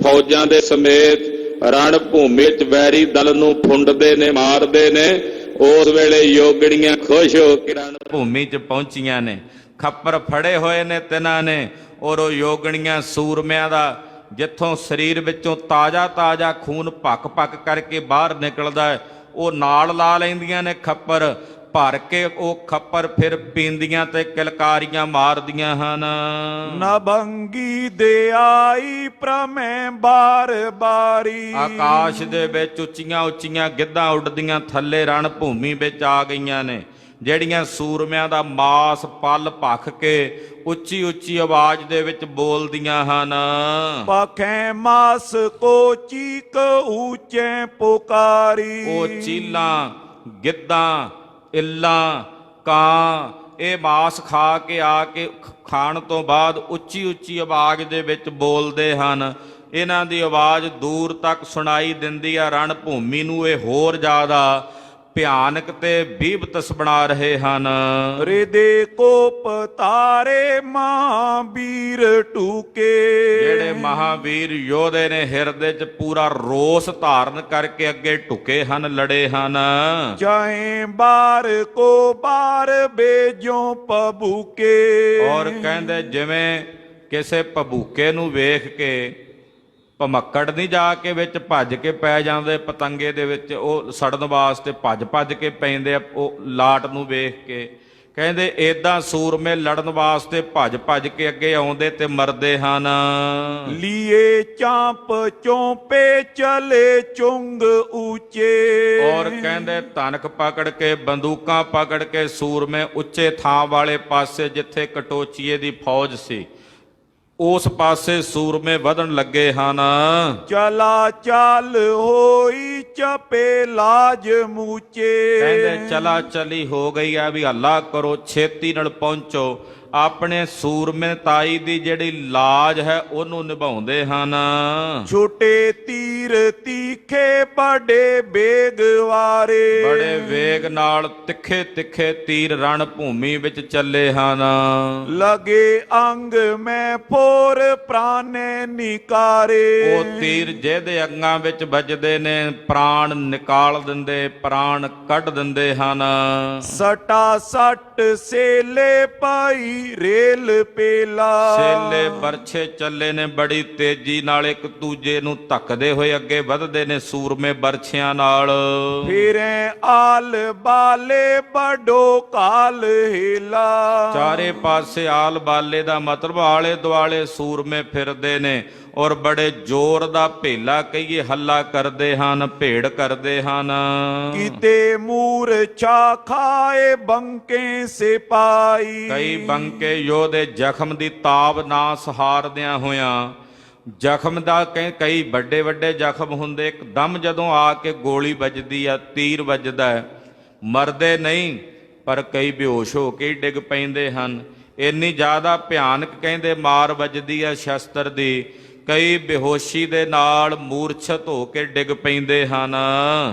ਫੌਜਾਂ ਦੇ ਸਮੇਤ ਰਣ ਭੂਮੀ 'ਚ ਵੈਰੀ ਦਲ ਨੂੰ ਫੁੰਡਦੇ ਨੇ, ਮਾਰਦੇ ਨੇ, ਉਸ ਵੇਲੇ ਯੋਗਣੀਆਂ ਖੁਸ਼ ਹੋ ਕੇ ਰਣ ਭੂਮੀ 'ਚ ਪਹੁੰਚੀਆਂ ਨੇ। ਖੱਪਰ ਫੜੇ ਹੋਏ ਨੇ ਤਿੰਨਾਂ ਨੇ ਔਰ ਉਹ ਯੋਗਣੀਆਂ ਸੂਰਮਿਆਂ ਦਾ ਜਿੱਥੋਂ ਸਰੀਰ ਵਿੱਚੋਂ ਤਾਜ਼ਾ ਤਾਜ਼ਾ ਖੂਨ ਭੱਕ ਭੱਕ ਕਰਕੇ ਬਾਹਰ ਨਿਕਲਦਾ ਹੈ ਉਹ ਨਾਲ ਲਾ ਲੈਂਦੀਆਂ ਨੇ ਖੱਪਰ ਭਰ ਕੇ। ਉਹ ਖੱਪਰ ਫਿਰ ਪੀਂਦੀਆਂ ਤੇ ਕਿਲਕਾਰੀਆਂ ਮਾਰਦੀਆਂ ਹਨ। ਨਭੰਗੀ ਦੇ ਆਈ ਪ੍ਰਮੇ ਬਾਰ ਬਾਰੀ। ਆਕਾਸ਼ ਦੇ ਵਿੱਚ ਉੱਚੀਆਂ ਉੱਚੀਆਂ ਗਿੱਧਾਂ ਉੱਡਦੀਆਂ ਥੱਲੇ ਰਣ ਭੂਮੀ ਵਿੱਚ ਆ ਗਈਆਂ ਨੇ ਜਿਹੜੀਆਂ ਸੂਰਮਿਆਂ ਦਾ ਮਾਸ ਪਲ ਭਖ ਕੇ ਉੱਚੀ ਉੱਚੀ ਆਵਾਜ਼ ਦੇ ਵਿੱਚ ਬੋਲਦੀਆਂ ਹਨ। ਪਖੇ ਮਾਸ ਕੋ ਚੀਕ ਉੱਚੇ ਪੁਕਾਰੀ। ਉਹ ਚੀਲਾਂ ਗਿੱਧਾਂ ਇੱਲਾਂ ਕਾਂ ਇਹ ਮਾਸ ਖਾ ਕੇ ਆ ਕੇ ਖਾਣ ਤੋਂ ਬਾਅਦ ਉੱਚੀ ਉੱਚੀ ਆਵਾਜ਼ ਦੇ ਵਿੱਚ ਬੋਲਦੇ ਹਨ। ਇਹਨਾਂ ਦੀ ਆਵਾਜ਼ ਦੂਰ ਤੱਕ ਸੁਣਾਈ ਦਿੰਦੀ ਆ। ਰਣ ਭੂਮੀ ਨੂੰ ਇਹ ਹੋਰ ਜ਼ਿਆਦਾ ਭਿਆਨਕ ਤੇ ਬੀਭਤਸ ਬਣਾ ਰਹੇ ਹਨ। ਰਿਦੇ ਕੋਪ ਤਾਰੇ ਮਹਾਂਬੀਰ ਟੂਕੇ। ਜਿਹੜੇ ਮਹਾਵੀਰ ਯੋਧੇ ਨੇ ਹਿਰਦੇ 'ਚ ਪੂਰਾ ਰੋਸ ਧਾਰਨ ਕਰਕੇ ਅੱਗੇ ਢੁਕੇ ਹਨ, ਲੜੇ ਹਨ। ਚਾਹੇ ਬਾਰ ਕੋ ਬਾਰ ਬੇਜੋ ਪਬੂਕੇ। ਔਰ ਕਹਿੰਦੇ ਜਿਵੇਂ ਕਿਸੇ ਭਬੂਕੇ ਨੂੰ ਵੇਖ ਕੇ ਭਮੱਕੜ ਨਹੀਂ ਜਾ ਕੇ ਵਿੱਚ ਭੱਜ ਕੇ ਪੈ ਜਾਂਦੇ ਪਤੰਗੇ ਦੇ ਵਿੱਚ, ਉਹ ਸੜਨ ਵਾਸਤੇ ਭੱਜ ਭੱਜ ਕੇ ਪੈਂਦੇ ਆ ਉਹ ਲਾਟ ਨੂੰ ਵੇਖ ਕੇ। ਕਹਿੰਦੇ ਏਦਾਂ ਸੂਰਮੇ ਲੜਨ ਵਾਸਤੇ ਭੱਜ ਭੱਜ ਕੇ ਅੱਗੇ ਆਉਂਦੇ ਤੇ ਮਰਦੇ ਹਨ। ਲੀਏ ਚਾਂਪ ਚੋਂਪੇ ਚਲੇ ਚੁੰਗ ਉੱਚੇ। ਔਰ ਕਹਿੰਦੇ ਧਨਕ ਪਕੜ ਕੇ ਬੰਦੂਕਾਂ ਪਕੜ ਕੇ ਸੂਰਮੇ ਉੱਚੇ ਥਾਂ ਵਾਲੇ ਪਾਸੇ ਜਿੱਥੇ ਕਟੋਚੀਏ ਦੀ ਫੌਜ ਸੀ ਉਸ ਪਾਸੇ ਸੂਰਮੇ ਵਧਣ ਲੱਗੇ ਹਨ। ਚਲਾ ਚਾਲ ਹੋਈ ਚਪੇ ਲਾਜ ਮੂਚੇ। ਕਹਿੰਦੇ ਚਲਾ ਚਲੀ ਹੋ ਗਈ ਆ ਵੀ ਹੱਲਾ ਕਰੋ, ਛੇਤੀ ਨਾਲ ਪਹੁੰਚੋ। ਆਪਣੇ ਸੂਰਮੇਤਾਈ ਦੀ ਜਿਹੜੀ ਲਾਜ ਹੈ ਉਹਨੂੰ ਨਿਭਾਉਂਦੇ ਹਨ। ਛੋਟੇ ਤੀਰ ਤੀਖੇ ਬੜੇ ਬੇਗ ਵਾਰੇ। ਬੜੇ ਵੇਗ ਨਾਲ ਤਿੱਖੇ ਤਿੱਖੇ ਤੀਰ ਰਣ ਭੂਮੀ ਵਿੱਚ ਚੱਲੇ ਹਨ। ਲਗੇ ਅੰਗ ਮੈਂ ਫੋਰ ਪ੍ਰਾਨੇ ਨਿਕਾਰੇ। ਉਹ ਤੀਰ ਜਿਹਦੇ ਅੰਗਾਂ ਵਿੱਚ ਵੱਜਦੇ ਨੇ ਪ੍ਰਾਣ ਨਿਕਾਲ ਦਿੰਦੇ, ਪ੍ਰਾਣ ਕੱਢ ਦਿੰਦੇ ਹਨ। ਸਟਾ ਸੱਟ ਸੇਲੇ ਪਾਈ ਰੇਲ ਪੇਲਾ। ਸੇਲੇ ਬਰਛੇ ਚੱਲੇ ਨੇ ਬੜੀ ਤੇਜ਼ੀ ਨਾਲ, ਇੱਕ ਦੂਜੇ ਨੂੰ ਧੱਕਦੇ ਹੋਏ ਅੱਗੇ ਵਧਦੇ ਨੇ ਸੂਰਮੇ ਬਰਛਿਆਂ ਨਾਲ। ਫਿਰੇ ਆਲ ਬਾਲੇ ਬੜੋ ਕਾਲ ਹੀਲਾ। ਚਾਰੇ ਪਾਸੇ ਆਲ ਬਾਲੇ ਦਾ ਮਤਲਬ ਆਲੇ ਦੁਆਲੇ ਸੂਰਮੇ ਫਿਰਦੇ ਨੇ ਔਰ ਬੜੇ ਜ਼ੋਰ ਦਾ ਭੇਲਾ ਕਹੀਏ ਹੱਲਾ ਕਰਦੇ ਹਨ, ਭੇੜ ਕਰਦੇ ਹਨ। ਕਿਤੇ ਮੂਰਛਾ ਖਾਏ ਬੰਕੇ ਸਿਪਾਈ। ਕਈ ਬੰਕੇ ਯੋਧੇ ਜ਼ਖਮ ਦੀ ਤਾਬ ਨਾ ਸਹਾਰਦਿਆਂ ਹੋਇਆਂ, ਜ਼ਖਮ ਦਾ ਕਈ ਵੱਡੇ ਵੱਡੇ ਜ਼ਖਮ ਹੁੰਦੇ, ਇੱਕਦਮ ਜਦੋਂ ਆ ਕੇ ਗੋਲੀ ਵੱਜਦੀ ਆ, ਤੀਰ ਵੱਜਦਾ ਹੈ, ਮਰਦੇ ਨਹੀਂ ਪਰ ਕਈ ਬੇਹੋਸ਼ ਹੋ ਕੇ ਡਿੱਗ ਪੈਂਦੇ ਹਨ। ਇੰਨੀ ਜ਼ਿਆਦਾ ਭਿਆਨਕ ਕਹਿੰਦੇ ਮਾਰ ਵੱਜਦੀ ਆ ਸ਼ਸਤਰ ਦੀ, ਕਈ ਬੇਹੋਸ਼ੀ ਦੇ ਨਾਲ ਮੂਰਛਤ ਹੋ ਕੇ ਡਿੱਗ ਪੈਂਦੇ ਹਨ।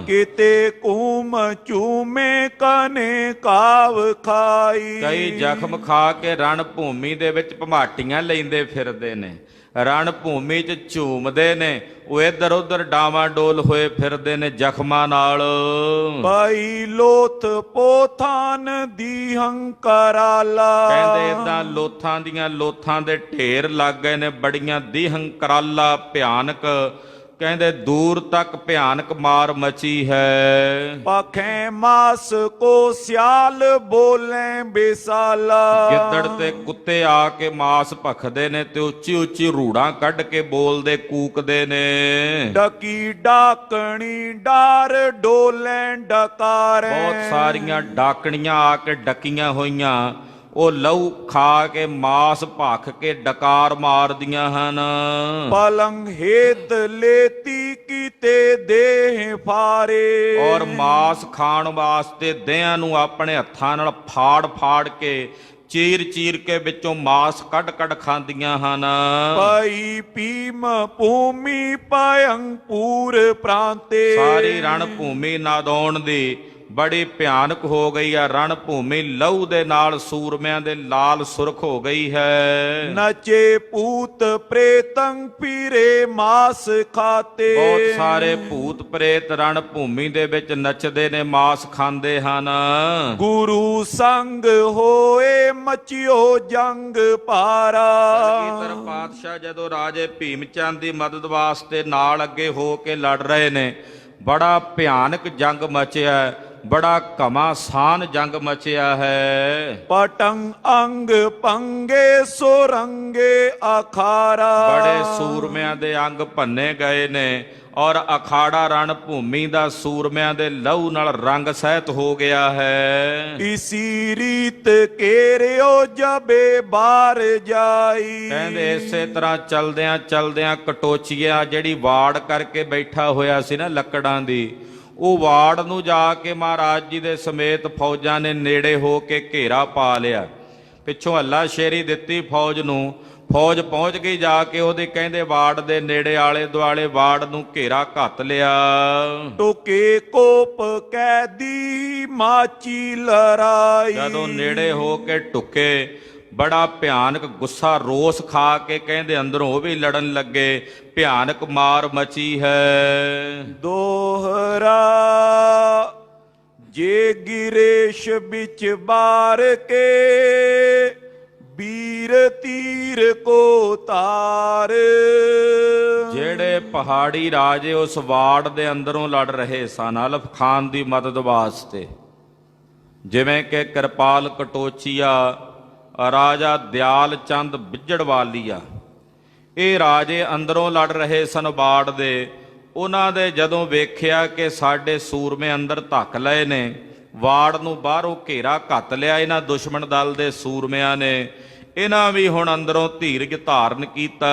ਕਿਤੇ ਕੂਮ ਚੂਮੇ ਕਨੇ ਕਾਵ ਖਾਈ। ਕਈ ਜ਼ਖਮ ਖਾ ਕੇ ਰਣ ਭੂਮੀ ਦੇ ਵਿੱਚ ਭਮਾਟੀਆਂ ਲੈਂਦੇ ਫਿਰਦੇ ਨੇ, ਰਣ ਭੂਮੀ 'ਚ ਝੂਮਦੇ ਨੇ, ਉਹ ਇੱਧਰ ਉੱਧਰ ਡਾਵਾਂਡੋਲ ਹੋਏ ਫਿਰਦੇ ਨੇ ਜ਼ਖਮਾਂ ਨਾਲ। ਭਾਈ ਲੋਥ ਪੋਥਾਨ ਦੀ ਹੰਕਾਰਾਲਾ। ਕਹਿੰਦੇ ਏਦਾਂ ਲੋਥਾਂ ਦੀਆਂ ਲੋਥਾਂ ਦੇ ਢੇਰ ਲੱਗ ਗਏ ਨੇ, ਬੜੀਆਂ ਦੀ ਹੰਕਾਰਾਲਾ ਭਿਆਨਕ, ਕਹਿੰਦੇ ਦੂਰ ਤੱਕ ਭਿਆਨਕ ਮਾਰ ਮਚੀ ਹੈ। ਪਖੇ ਮਾਸ ਕੋ ਸਿਆਲ ਬੋਲੇ ਬੇਸਾਲਾ। ਗਿੱਦੜ ਤੇ ਕੁੱਤੇ ਆ ਕੇ ਮਾਸ ਭਖਦੇ ਨੇ ਤੇ ਉੱਚੀ ਉੱਚੀ ਰੂੜਾਂ ਕੱਢ ਕੇ ਬੋਲਦੇ ਕੂਕਦੇ ਨੇ। ਡਕੀ ਡਾਕਣੀ ਡਾਰ ਡੋਲੇ ਡਕਾਰੇ। ਬਹੁਤ ਸਾਰੀਆਂ ਡਾਕਣੀਆਂ ਆ ਕੇ ਡਕੀਆਂ ਹੋਈਆਂ, ਉਹ ਲਹੂ ਖਾ ਕੇ ਮਾਸ ਭਖ ਕੇ ਡਕਾਰ ਮਾਰਦੀਆਂ ਹਨ। ਪਲੰਗ ਹੇਤ ਲੇਤੀ ਕੀਤੇ ਦੇਹ ਫਾਰੇ। ਔਰ ਮਾਸ ਖਾਣ ਵਾਸਤੇ ਦੇਹਾਂ ਨੂੰ ਆਪਣੇ ਹੱਥਾਂ ਨਾਲ ਫਾੜ ਫਾੜ ਕੇ ਚੀਰ ਚੀਰ ਕੇ ਵਿੱਚੋਂ ਮਾਸ ਕੱਢ ਕੱਢ ਖਾਂਦੀਆਂ ਹਨ। ਪਾਈ ਭੀਮ ਭੂਮੀ ਭਯੰਪੂਰ ਪ੍ਰਾਂਤੇ। ਸਾਰੀ ਰਣ ਭੂਮੀ ਨਾਦੌਣ ਦੀ ਬੜੀ ਭਿਆਨਕ ਹੋ ਗਈ ਆ, ਰਣ ਭੂਮੀ ਲਹੂ ਦੇ ਨਾਲ ਸੂਰਮਿਆਂ ਦੇ ਲਾਲ ਸੁਰਖ ਹੋ ਗਈ ਹੈ। ਨਚੇ ਭੂਤ ਪ੍ਰੇਤੰ ਪੀਰੇ ਮਾਸ ਖਾਤੇ। ਬਹੁਤ ਸਾਰੇ ਭੂਤ ਪ੍ਰੇਤ ਰਣ ਭੂਮੀ ਦੇ ਵਿੱਚ ਨੱਚਦੇ ਨੇ, ਮਾਸ ਖਾਂਦੇ ਹਨ। ਗੁਰੂ ਸੰਗ ਹੋਏ ਮਚਿਓ ਜੰਗ ਪਾਰਾ। ਕਲਗੀਧਰ ਪਾਤਸ਼ਾਹ ਜਦੋਂ ਰਾਜੇ ਭੀਮ ਚੰਦ ਦੀ ਮਦਦ ਵਾਸਤੇ ਨਾਲ ਅੱਗੇ ਹੋ ਕੇ ਲੜ ਰਹੇ ਨੇ, ਬੜਾ ਭਿਆਨਕ ਜੰਗ ਮਚਿਆ, ਬੜਾ ਘਮਾਸਾਨ ਜੰਗ ਮਚਿਆ ਹੈ। ਪਟੰਗ ਅੰਗ ਪੰਗੇ ਸੁਰੰਗੇ ਅਖਾਰਾ। ਬੜੇ ਸੂਰਮਿਆਂ ਦੇ ਅੰਗ ਭੰਨੇ ਗਏ ਨੇ ਔਰ ਅਖਾੜਾ ਰਣ ਭੂਮੀ ਦਾ ਸੂਰਮਿਆਂ ਦੇ ਲਹੂ ਨਾਲ ਰੰਗ ਸਹਿਤ ਹੋ ਗਿਆ ਹੈ। ਇਸੀ ਰੀਤ ਕੇਰਿਓ ਜਬੇ ਬਾਰ ਜਾਈ। ਕਹਿੰਦੇ ਇਸੇ ਤਰ੍ਹਾਂ ਚਲਦਿਆਂ ਚਲਦਿਆਂ ਕਟੋਚੀਆ ਜਿਹੜੀ ਵਾੜ ਕਰਕੇ ਬੈਠਾ ਹੋਇਆ ਸੀ ਨਾ ਲੱਕੜਾਂ ਦੀ, ਉਹ ਵਾੜ ਨੂੰ ਜਾ ਕੇ ਮਹਾਰਾਜ ਜੀ ਦੇ ਸਮੇਤ ਫੌਜਾਂ ਨੇ ਨੇੜੇ ਹੋ ਕੇ ਘੇਰਾ ਪਾ ਲਿਆ। ਪਿੱਛੋਂ ਹੱਲਾ ਸ਼ੇਰੀ ਦਿੱਤੀ ਫੌਜ ਨੂੰ, ਫੌਜ ਪਹੁੰਚ ਗਈ ਜਾ ਕੇ ਉਹਦੇ ਕਹਿੰਦੇ ਵਾੜ ਦੇ ਨੇੜੇ ਆਲੇ ਦੁਆਲੇ ਵਾੜ ਨੂੰ ਘੇਰਾ ਘੱਤ ਲਿਆ। ਟੁਕੇ ਕੋਪ ਕੈਦੀ ਮਾਚੀ ਲੜਾਈ। ਜਦੋਂ ਨੇੜੇ ਹੋ ਕੇ ਟੁਕੇ ਬੜਾ ਭਿਆਨਕ ਗੁੱਸਾ ਰੋਸ ਖਾ ਕੇ ਕਹਿੰਦੇ ਅੰਦਰੋਂ ਉਹ ਵੀ ਲੜਨ ਲੱਗੇ। ਭਿਆਨਕ ਮਾਰ ਮਚੀ ਹੈ। ਦੋਹਰਾ ਜੇ ਗਿਰੇਸ਼ ਵਿੱਚ ਬਾਰ ਕੇ ਵੀਰ ਤੀਰ ਕੋ ਤਾਰ। ਜਿਹੜੇ ਪਹਾੜੀ ਰਾਜੇ ਉਸ ਵਾੜ ਦੇ ਅੰਦਰੋਂ ਲੜ ਰਹੇ ਸਨ ਅਲਫ ਖਾਨ ਦੀ ਮਦਦ ਵਾਸਤੇ, ਜਿਵੇਂ ਕਿ ਕਿਰਪਾਲ ਕਟੋਚੀਆ, ਰਾਜਾ ਦਿਆਲ ਚੰਦ ਬਿਜੜਵਾਲੀਆ, ਇਹ ਰਾਜੇ ਅੰਦਰੋਂ ਲੜ ਰਹੇ ਸਨ ਵਾੜ ਦੇ। ਉਹਨਾਂ ਦੇ ਜਦੋਂ ਵੇਖਿਆ ਕਿ ਸਾਡੇ ਸੂਰਮੇ ਅੰਦਰ ਧੱਕ ਲਏ ਨੇ, ਵਾੜ ਨੂੰ ਬਾਹਰੋਂ ਘੇਰਾ ਘੱਤ ਲਿਆ ਇਹਨਾਂ ਦੁਸ਼ਮਣ ਦਲ ਦੇ ਸੂਰਮਿਆਂ ਨੇ, ਇਹਨਾਂ ਵੀ ਹੁਣ ਅੰਦਰੋਂ ਧੀਰਜ ਧਾਰਨ ਕੀਤਾ।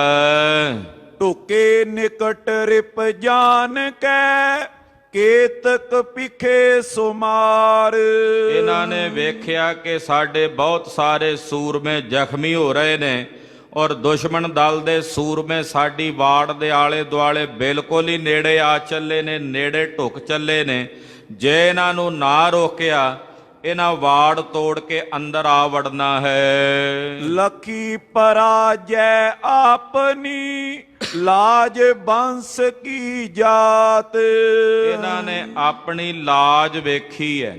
ਟੁਕੇ ਨਿਕਟ ਰਿਪ ਜਾਨ ਕੈ ਕੇਤਕ ਪਿਖੇ ਸੁਮਾਰ। ਇਹਨਾਂ ਨੇ ਵੇਖਿਆ ਕਿ ਸਾਡੇ ਬਹੁਤ ਸਾਰੇ ਸੂਰਮੇ ਜ਼ਖਮੀ ਹੋ ਰਹੇ ਨੇ ਔਰ ਦੁਸ਼ਮਣ ਦਲ ਦੇ ਸੂਰਮੇ ਸਾਡੀ ਵਾੜ ਦੇ ਆਲੇ ਦੁਆਲੇ ਬਿਲਕੁਲ ਹੀ ਨੇੜੇ ਆ ਚੱਲੇ ਨੇ, ਨੇੜੇ ਢੁੱਕ ਚੱਲੇ ਨੇ। ਜੇ ਇਹਨਾਂ ਨੂੰ ਨਾ ਰੋਕਿਆ ਇਹਨਾਂ ਵਾੜ ਤੋੜ ਕੇ ਅੰਦਰ ਆ ਵੜਨਾ ਹੈ। ਲਖੀ ਪਰਾਜੈ ਆਪਨੀ ਲਾਜ ਬੰਸ ਕੀ ਜਾਤ। ਇਹਨਾਂ ਨੇ ਆਪਣੀ ਲਾਜ ਵੇਖੀ ਹੈ।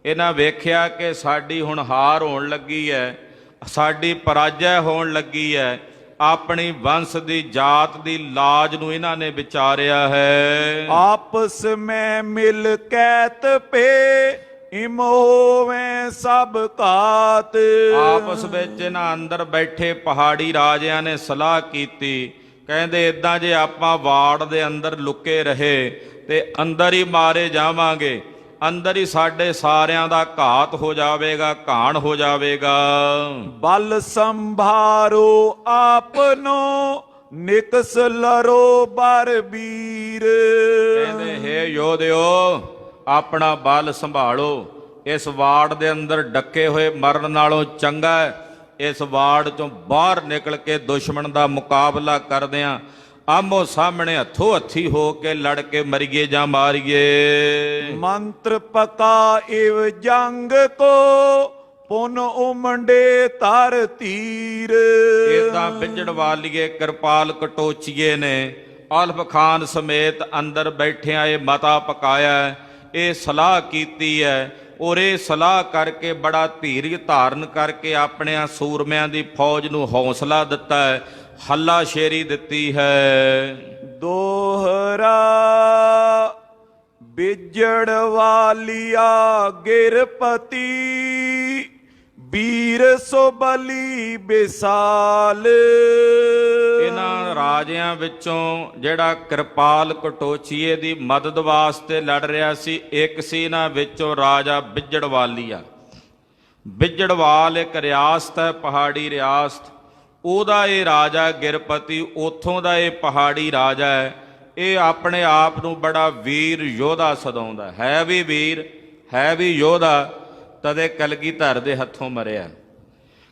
ਇਹਨਾਂ ਵੇਖਿਆ ਕਿ ਸਾਡੀ ਹੁਣ ਹਾਰ ਹੋਣ ਲੱਗੀ ਹੈ, ਸਾਡੀ ਪਰਾਜੈ ਹੋਣ ਲੱਗੀ ਹੈ। ਆਪਣੀ ਵੰਸ਼ ਦੀ ਜਾਤ ਦੀ ਲਾਜ ਨੂੰ ਇਹਨਾਂ ਨੇ ਵਿਚਾਰਿਆ ਹੈ। ਆਪਸ ਮੈਂ ਮਿਲ ਕੈਤ ਪੇ ਇਮ ਹੋਵੇਂ ਸਭ ਘਾਤ। ਆਪਸ ਵਿੱਚ ਇਹਨਾਂ ਅੰਦਰ ਬੈਠੇ ਪਹਾੜੀ ਰਾਜਿਆਂ ਨੇ ਸਲਾਹ ਕੀਤੀ, ਕਹਿੰਦੇ ਇਦਾਂ ਜੇ ਆਪਾਂ ਵਾੜ ਦੇ ਅੰਦਰ ਲੁਕੇ ਰਹੇ ਤੇ ਅੰਦਰ ਹੀ ਮਾਰੇ ਜਾਵਾਂਗੇ, ਅੰਦਰ ਹੀ ਸਾਡੇ ਸਾਰਿਆਂ ਦਾ ਘਾਤ ਹੋ ਜਾਵੇਗਾ, ਘਾਣ ਹੋ ਜਾਵੇਗਾ। ਬਲ ਸੰਭਾਰੋ ਆਪਨੋ ਨਿਕਸ ਲਰੋ ਬਰ ਵੀਰ। ਕਹਿੰਦੇ ਹੇ ਯੋਧਿਓ ਆਪਣਾ ਬਲ ਸੰਭਾਲੋ, ਇਸ ਵਾੜ ਦੇ ਅੰਦਰ ਡੱਕੇ ਹੋਏ ਮਰਨ ਨਾਲੋਂ ਚੰਗਾ ਇਸ ਵਾੜ ਚੋਂ ਬਾਹਰ ਨਿਕਲ ਕੇ ਦੁਸ਼ਮਣ ਦਾ ਮੁਕਾਬਲਾ ਕਰਦਿਆਂ ਆਮੋ ਸਾਹਮਣੇ ਹੱਥੋਂ ਹੱਥੀ ਹੋ ਕੇ ਲੜ ਕੇ ਮਰੀਏ ਜਾਂ ਮਾਰੀਏ। ਮੰਤਰ ਪਕਾ ਇਵ ਜੰਗ ਕੋ ਪੁਨ ਉਮੰਡੇ ਤਰ ਤੀਰ। ਇਦਾਂ ਬਿਜੜਵਾਲੀਏ ਕਿਰਪਾਲ ਕਟੋਚੀਏ ਨੇ ਅਲਫ ਖਾਨ ਸਮੇਤ ਅੰਦਰ ਬੈਠਿਆਂ ਇਹ ਮਤਾ ਪਕਾਇਆ, ਇਹ ਸਲਾਹ ਕੀਤੀ ਹੈ ਔਰ ਇਹ ਸਲਾਹ ਕਰਕੇ ਬੜਾ ਧੀਰਜ ਧਾਰਨ ਕਰਕੇ ਆਪਣਿਆਂ ਸੂਰਮਿਆਂ ਦੀ ਫੌਜ ਨੂੰ ਹੌਸਲਾ ਦਿੱਤਾ ਹੈ, ਹੱਲਾ ਸ਼ੇਰੀ ਦਿੱਤੀ ਹੈ। ਦੋਹਰਾ ਬਿਜੜ ਵਾਲੀਆ ਗਿਰਪਤੀ ਵੀਰ ਸੋ ਬਲੀ ਬਿਸਾਲ। ਇਹਨਾਂ ਰਾਜਿਆਂ ਵਿੱਚੋਂ ਜਿਹੜਾ ਕਿਰਪਾਲ ਕਟੋਚੀਏ ਦੀ ਮਦਦ ਵਾਸਤੇ ਲੜ ਰਿਹਾ ਸੀ, ਇੱਕ ਸੀ ਇਹਨਾਂ ਵਿੱਚੋਂ ਰਾਜਾ ਬਿਜੜਵਾਲੀਆ। ਬਿਜੜਵਾਲ ਇੱਕ ਰਿਆਸਤ ਹੈ, ਪਹਾੜੀ ਰਿਆਸਤ, ਉਹਦਾ ਇਹ ਰਾਜਾ ਗਿਰਪਤੀ, ਉੱਥੋਂ ਦਾ ਇਹ ਪਹਾੜੀ ਰਾਜਾ ਹੈ। ਇਹ ਆਪਣੇ ਆਪ ਨੂੰ ਬੜਾ ਵੀਰ ਯੋਧਾ ਸਦਾਉਂਦਾ ਹੈ, ਵੀ ਵੀਰ ਹੈ ਵੀ ਯੋਧਾ, ਤਦੇ ਕਲਗੀਧਰ ਦੇ ਹੱਥੋਂ ਮਰਿਆ।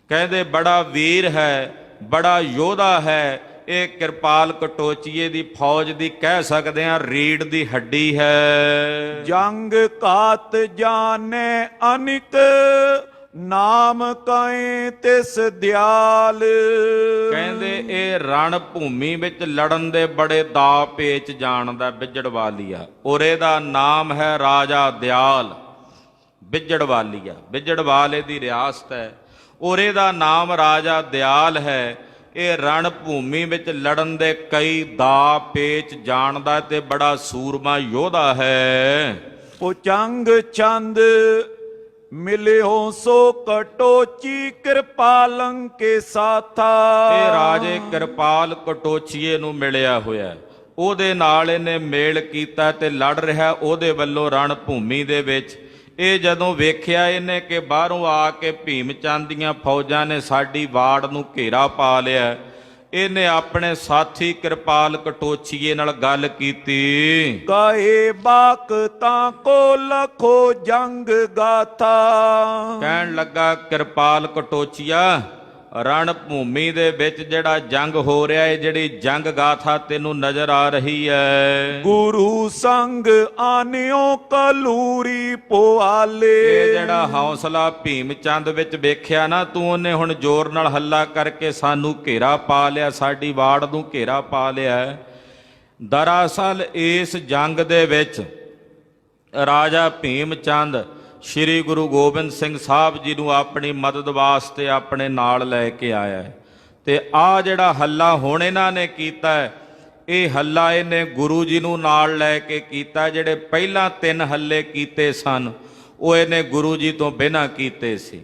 ਕਹਿੰਦੇ ਬੜਾ ਵੀਰ ਹੈ, ਬੜਾ ਯੋਧਾ ਹੈ। ਇਹ ਕਿਰਪਾਲ ਕਟੋਚੀਏ ਦੀ ਫੌਜ ਦੀ ਕਹਿ ਸਕਦੇ ਆ ਰੀੜ ਦੀ ਹੱਡੀ ਹੈ। ਜੰਗ ਕਾਤ ਜਾਣੇ ਅਨਿਕ ਨਾਮ ਕਏ ਤਿਸ ਦਿਆਲ। ਕਹਿੰਦੇ ਇਹ ਰਣ ਭੂਮੀ ਵਿੱਚ ਲੜਨ ਦੇ ਬੜੇ ਦਾ ਪੇਚ ਜਾਣਦਾ ਬਿਜੜਵਾਲੀਆ, ਔਰ ਇਹਦਾ ਨਾਮ ਹੈ ਰਾਜਾ ਦਿਆਲ। ਬਿਜੜਵਾਲੀਆ, ਬਿਜੜਵਾਲੇ ਦੀ ਰਿਆਸਤ ਹੈ ਔਰ ਇਹਦਾ ਨਾਮ ਰਾਜਾ ਦਿਆਲ ਹੈ। ਇਹ ਰਣ ਭੂਮੀ ਵਿੱਚ ਲੜਨ ਦੇ ਕਈ ਦਾ ਪੇਚ ਜਾਣਦਾ ਤੇ ਬੜਾ ਸੂਰਮਾ ਯੋਧਾ ਹੈ। ਪੁਚੰਗ ਚੰਦ ਮਿਲਿਓ ਸੋ ਕਟੋਚੀ ਕਿਰਪਾਲੰ ਕੇ ਸਾਥਾ। ਇਹ ਰਾਜੇ ਕਿਰਪਾਲ ਕਟੋਚੀਏ ਨੂੰ ਮਿਲਿਆ ਹੋਇਆ, ਉਹਦੇ ਨਾਲ ਇਹਨੇ ਮੇਲ ਕੀਤਾ ਤੇ ਲੜ ਰਿਹਾ ਉਹਦੇ ਵੱਲੋਂ ਰਣ ਭੂਮੀ ਦੇ ਵਿੱਚ। ਇਹ ਜਦੋਂ ਵੇਖਿਆ ਇਹਨੇ ਕਿ ਬਾਹਰੋਂ ਆ ਕੇ ਭੀਮ ਚੰਦ ਦੀਆਂ ਫੌਜਾਂ ਨੇ ਸਾਡੀ ਵਾੜ ਨੂੰ ਘੇਰਾ ਪਾ ਲਿਆ, ਇਹਨੇ ਆਪਣੇ ਸਾਥੀ ਕਿਰਪਾਲ ਕਟੋਚੀਏ ਨਾਲ ਗੱਲ ਕੀਤੀ। ਕਹੇ ਬਾਕ ਤਾਂ ਕੋ ਲਖੋ ਜੰਗ ਗਾਥਾ। ਕਹਿਣ ਲੱਗਾ ਕਿਰਪਾਲ ਕਟੋਚੀਆ ਰਣ ਭੂਮੀ ਦੇ ਵਿੱਚ ਜਿਹੜਾ ਜੰਗ ਹੋ ਰਿਹਾ ਹੈ, ਜਿਹੜੀ ਜੰਗ ਗਾਥਾ ਤੈਨੂੰ ਨਜ਼ਰ ਆ ਰਹੀ ਹੈ। ਗੁਰੂ ਸੰਗ ਆਨਿਓ ਕਲੂਰੀ ਪੁਆਲੇ। ਇਹ ਜਿਹੜਾ ਹੌਸਲਾ ਭੀਮ ਚੰਦ ਵਿੱਚ ਵੇਖਿਆ ਨਾ ਤੂੰ, ਉਹਨੇ ਹੁਣ ਜ਼ੋਰ ਨਾਲ ਹੱਲਾ ਕਰਕੇ ਸਾਨੂੰ ਘੇਰਾ ਪਾ ਲਿਆ, ਸਾਡੀ ਵਾੜ ਨੂੰ ਘੇਰਾ ਪਾ ਲਿਆ। ਦਰਅਸਲ ਇਸ ਜੰਗ ਦੇ ਵਿੱਚ ਰਾਜਾ ਭੀਮ ਚੰਦ ਸ਼੍ਰੀ ਗੁਰੂ ਗੋਬਿੰਦ ਸਿੰਘ ਸਾਹਿਬ ਜੀ ਨੂੰ ਆਪਣੀ ਮਦਦ ਵਾਸਤੇ ਆਪਣੇ ਨਾਲ ਲੈ ਕੇ ਆਇਆ ਹੈ। ਤੇ ਆ ਜਿਹੜਾ ਹੱਲਾ ਹੁਣ ਇਹਨਾਂ ਨੇ ਕੀਤਾ ਹੈ, ਇਹ ਹੱਲਾ ਇਹਨੇ ਗੁਰੂ ਜੀ ਨੂੰ ਨਾਲ ਲੈ ਕੇ ਕੀਤਾ। ਜਿਹੜੇ ਪਹਿਲਾਂ 3 ਹੱਲੇ ਕੀਤੇ ਸਨ ਉਹ ਇਹਨੇ ਗੁਰੂ ਜੀ ਤੋਂ ਬਿਨਾਂ ਕੀਤੇ ਸੀ।